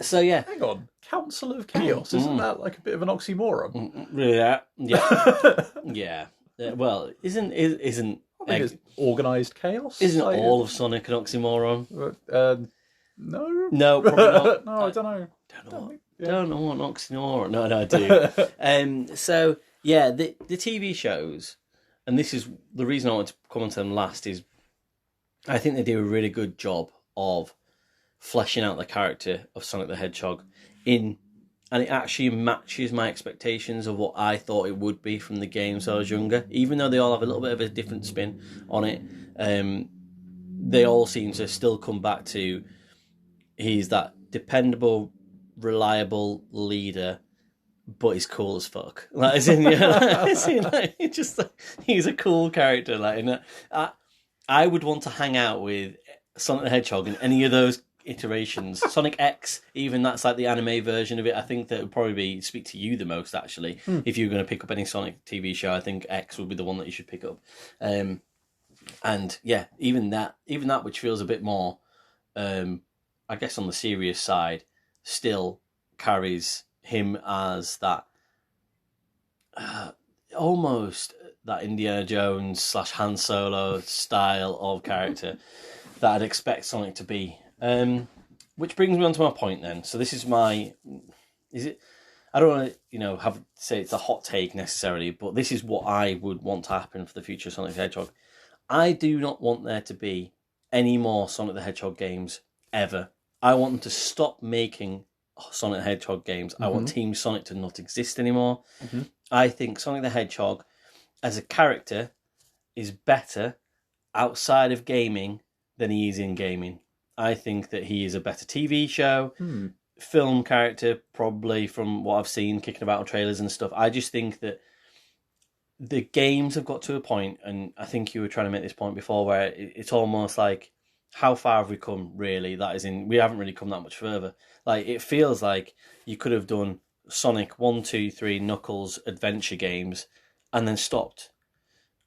So yeah, hang on, Council of Chaos, isn't that like a bit of an oxymoron? Yeah. Yeah. Well, isn't I think it's organised chaos. Isn't all of Sonic an oxymoron? No, probably not. No, I don't know. Don't know what oxymoron. No, I do. So yeah, the TV shows, and this is the reason I want to comment on them last, is I think they do a really good job of fleshing out the character of Sonic the Hedgehog and it actually matches my expectations of what I thought it would be from the games when I was younger. Even though they all have a little bit of a different spin on it, they all seem to still come back to he's that dependable, reliable leader, but he's cool as fuck. Like, he's a cool character. Like, I would want to hang out with Sonic the Hedgehog in any of those iterations. Sonic X, even that's like the anime version of it. I think that would probably speak to you the most, actually. If you were going to pick up any Sonic TV show, I think X would be the one that you should pick up. And yeah, even that which feels a bit more, I guess, on the serious side, still carries him as that almost that Indiana Jones / Han Solo style of character that I'd expect Sonic to be. Which brings me on to my point then. So this is I don't want to, say it's a hot take necessarily, but this is what I would want to happen for the future of Sonic the Hedgehog. I do not want there to be any more Sonic the Hedgehog games ever. I want them to stop making Sonic the Hedgehog games. I want Team Sonic to not exist anymore. I think Sonic the Hedgehog as a character is better outside of gaming than he is in gaming. I think that he is a better TV show, film character, probably from what I've seen, kicking about on trailers and stuff. I just think that the games have got to a point, and I think you were trying to make this point before, where it's almost like, how far have we come, really? That is we haven't really come that much further. Like, it feels like you could have done Sonic 1, 2, 3, Knuckles adventure games, and then stopped.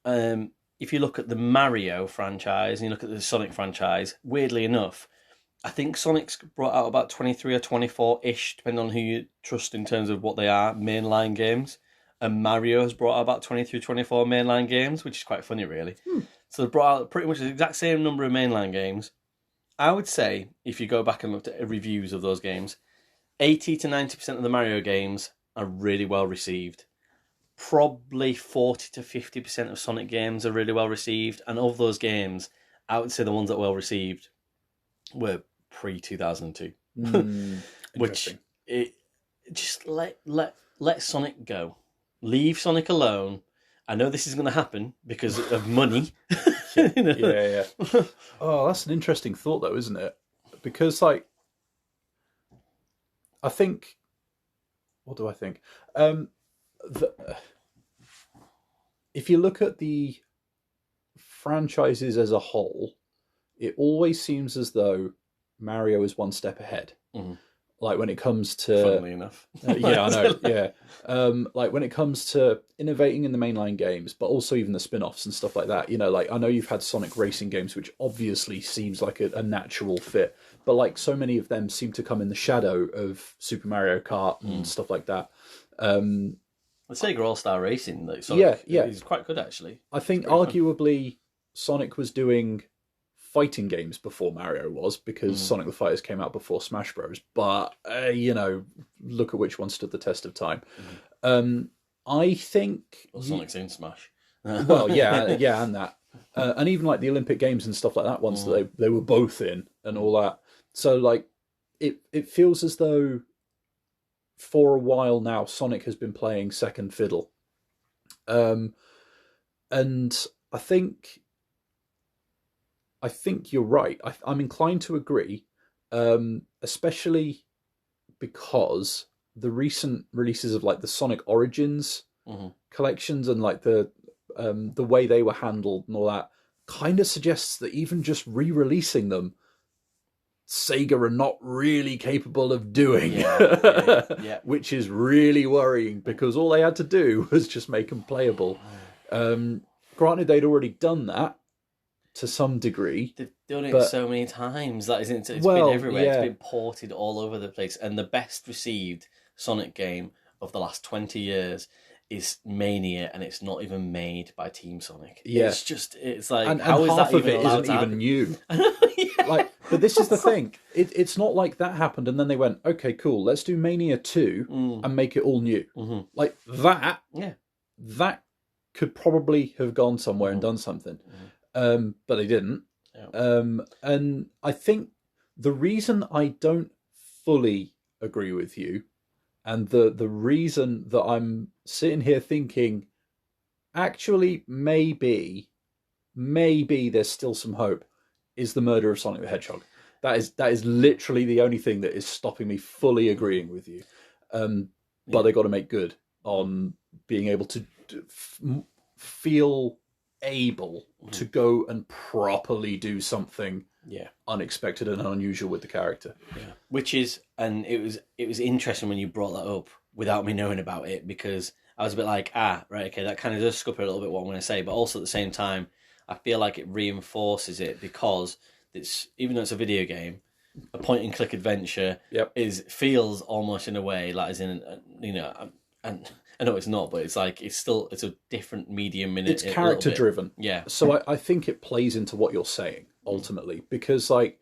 If you look at the Mario franchise and you look at the Sonic franchise, weirdly enough, I think Sonic's brought out about 23 or 24-ish, depending on who you trust in terms of what they are, mainline games. And Mario has brought out about 23, 24 mainline games, which is quite funny, really. So they've brought out pretty much the exact same number of mainline games. I would say, if you go back and look at reviews of those games, 80 to 90% of the Mario games are really well received. Probably 40 to 50% of Sonic games are really well received, and of those games, I would say the ones that were well received were pre-2002, which just let Sonic go, leave Sonic alone. I know this is going to happen because of money. Yeah. Oh, that's an interesting thought, though, isn't it? Because, like, I think. What do I think? If you look at the franchises as a whole, it always seems as though Mario is one step ahead. Like, when it comes to... Funnily enough. Yeah, I know, yeah. Like, when it comes to innovating in the mainline games, but also even the spin-offs and stuff like that. Like, I know you've had Sonic racing games, which obviously seems like a natural fit, but, like, so many of them seem to come in the shadow of Super Mario Kart and stuff like that. The Sega All-Star Racing, like, Sonic, is quite good, actually. I think arguably Sonic was doing fighting games before Mario was, because Sonic the Fighters came out before Smash Bros. But look at which one stood the test of time. I think Sonic's in Smash. well, yeah, and that, and even like the Olympic Games and stuff like that. Once they were both in and all that. So like, it feels as though for a while now Sonic has been playing second fiddle, and I think you're right. I'm inclined to agree, especially because the recent releases of like the Sonic Origins collections and like the way they were handled and all that kind of suggests that even just re-releasing them, Sega are not really capable of doing. Yeah. Which is really worrying, because all they had to do was just make them playable. Granted, they'd already done that to some degree. They've done it so many times. That isn't it? It's been everywhere. It's been ported all over the place. And the best received Sonic game of the last 20 years is Mania, and it's not even made by Team Sonic. Yeah. It's like, and how is half that of it even isn't even new. Yeah. Like, but this is the thing. It's not like that happened and then they went, okay, cool, let's do Mania 2 and make it all new. Like that. Yeah. That could probably have gone somewhere and done something. But they didn't. Yeah. And I think the reason I don't fully agree with you, and the reason that I'm sitting here thinking, actually, maybe there's still some hope, is the murder of Sonic the Hedgehog. That is literally the only thing that is stopping me fully agreeing with you. But they got to make good on being able to feel able to go and properly do something unexpected and unusual with the character. Yeah. Which is, and it was interesting when you brought that up without me knowing about it, because I was a bit like, right, okay, that kind of does scupper a little bit what I'm going to say, but also at the same time, I feel like it reinforces it, because it's, even though it's a video game, a point and click adventure feels almost in a way like, as in, and I know it's not, but it's like, it's a different medium in it. It's character driven. Yeah. So I think it plays into what you're saying ultimately, because like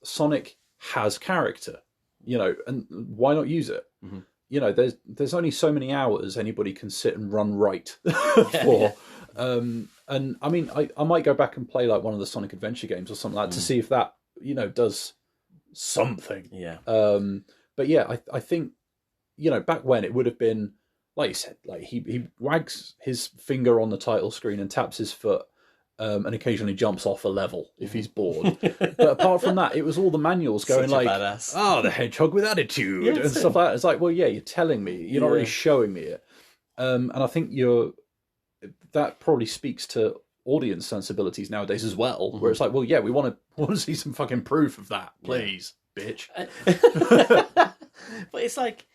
Sonic has character, and why not use it? There's only so many hours anybody can sit and run right for. And I mean, I might go back and play like one of the Sonic Adventure games or something like that to see if that, does something. Yeah. But yeah, I think, back when it would have been, like you said, like he wags his finger on the title screen and taps his foot, and occasionally jumps off a level if he's bored. But apart from that, it was all the manuals going like, the hedgehog with attitude and stuff like that. It's like, well, yeah, you're telling me, you're not really showing me it. And I think that probably speaks to audience sensibilities nowadays as well, where it's like, well, yeah, we want to see some fucking proof of that, please, bitch. But it's like,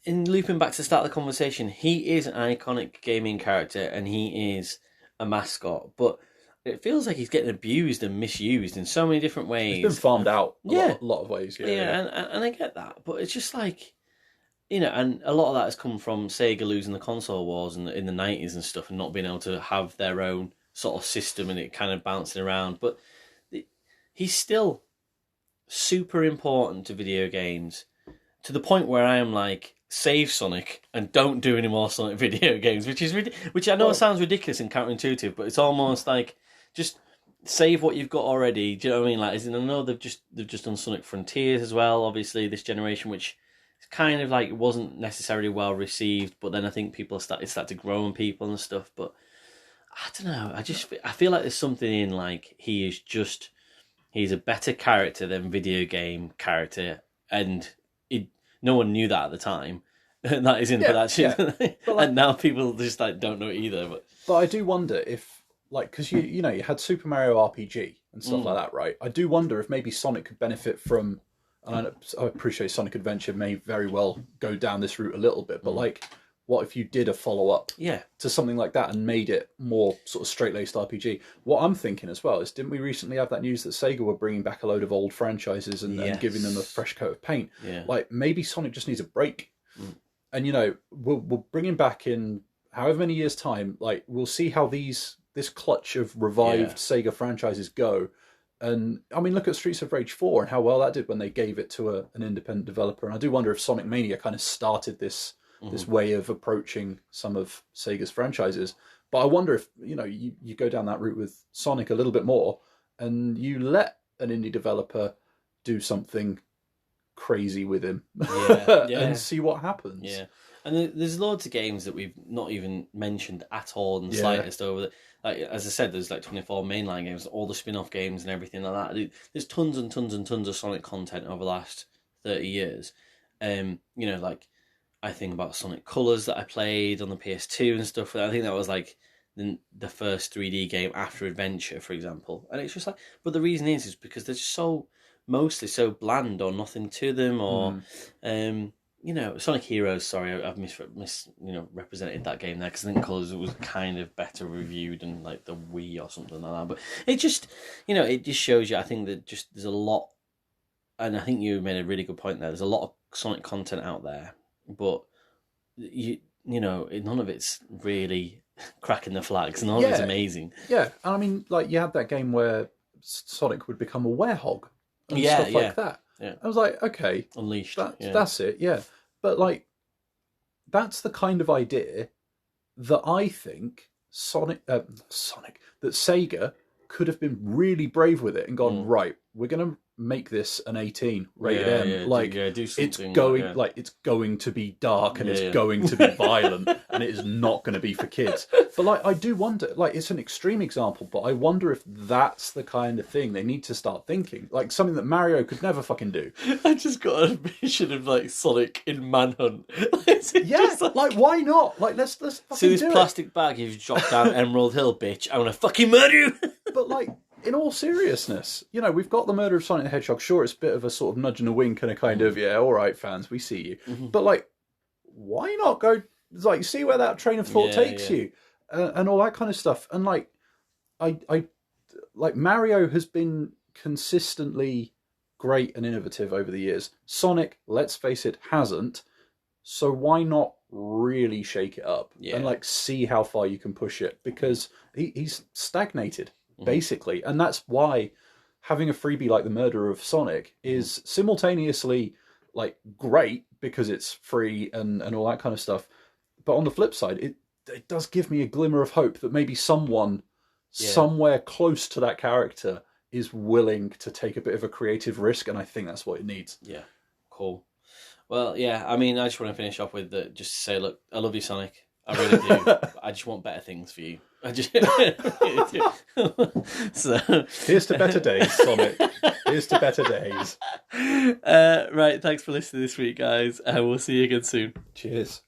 in looping back to the start of the conversation, he is an iconic gaming character and he is a mascot, but it feels like he's getting abused and misused in so many different ways. He's been farmed out a lot of ways. And I get that, but it's just like, and a lot of that has come from Sega losing the console wars in the 90s and stuff, and not being able to have their own sort of system and it kind of bouncing around. But he's still super important to video games, to the point where I am like, save Sonic and don't do any more Sonic video games, which I know sounds ridiculous and counterintuitive, but it's almost like, just save what you've got already. Do you know what I mean? Like, as in, I know they've just done Sonic Frontiers as well, obviously this generation, which kind of like wasn't necessarily well received, but then I think people started to grow on people and stuff. But I don't know. I feel like there's something in like he's a better character than video game character, and no one knew that at the time. And that is in production. But like, and now people just like don't know it either. But I do wonder if, like, because you had Super Mario RPG and stuff like that, right? I do wonder if maybe Sonic could benefit from. And I appreciate Sonic Adventure may very well go down this route a little bit, but like, what if you did a follow-up to something like that and made it more sort of straight-laced RPG? What I'm thinking as well is, didn't we recently have that news that Sega were bringing back a load of old franchises and giving them a fresh coat of paint? Yeah. Like, maybe Sonic just needs a break. And, we'll bring him back in however many years' time. Like, we'll see how these this clutch of revived Sega franchises go. And I mean, look at Streets of Rage 4 and how well that did when they gave it to an independent developer. And I do wonder if Sonic Mania kind of started this way of approaching some of Sega's franchises. But I wonder if, you go down that route with Sonic a little bit more and you let an indie developer do something crazy with him and see what happens. Yeah. And there's loads of games that we've not even mentioned at all in the slightest over the... Like, as I said, there's like 24 mainline games, all the spin-off games and everything like that. There's tons and tons and tons of Sonic content over the last 30 years. Like, I think about Sonic Colors that I played on the PS2 and stuff. I think that was like the first 3D game after Adventure, for example. And it's just like... But the reason is because they're just mostly so bland or nothing to them, or... Sonic Heroes, sorry, I've represented that game there, because I think Colours was kind of better reviewed than like the Wii or something like that. But it just, it just shows you, I think that just there's a lot, and I think you made a really good point there, there's a lot of Sonic content out there, but none of it's really cracking the flags, none of it's amazing. Yeah, and I mean, like, you had that game where Sonic would become a werehog and stuff like that. Yeah. I was like, okay. Unleashed. That's it, yeah. But, like, that's the kind of idea that I think that Sega could have been really brave with it and gone, right, we're going to make this an 18 rated M. Do something. It's going to be dark and it's going to be violent and it is not going to be for kids. But like, I do wonder, like, it's an extreme example, but I wonder if that's the kind of thing they need to start thinking, like something that Mario could never fucking do. I just got a vision of like Sonic in Manhunt. Like why not? Like let's fucking see this do plastic bag you've dropped down Emerald Hill, bitch. I want to fucking murder you. But like, in all seriousness, we've got the murder of Sonic the Hedgehog. Sure, it's a bit of a sort of nudge and a wink and a kind of, all right, fans, we see you. Mm-hmm. But, like, why not go, like, see where that train of thought takes you and all that kind of stuff. And, like, like, Mario has been consistently great and innovative over the years. Sonic, let's face it, hasn't. So why not really shake it up and, like, see how far you can push it? Because he's stagnated. Basically, and that's why having a freebie like the murder of Sonic is simultaneously like great because it's free and all that kind of stuff, but on the flip side it does give me a glimmer of hope that maybe someone somewhere close to that character is willing to take a bit of a creative risk, and I think that's what it needs. Cool. Well, I mean, I just want to finish off with just to say, look, I love you, Sonic. I really do. I just want better things for you. I just really do. So here's to better days, Sonic. Here's to better days. Right, thanks for listening this week, guys. We'll see you again soon. Cheers.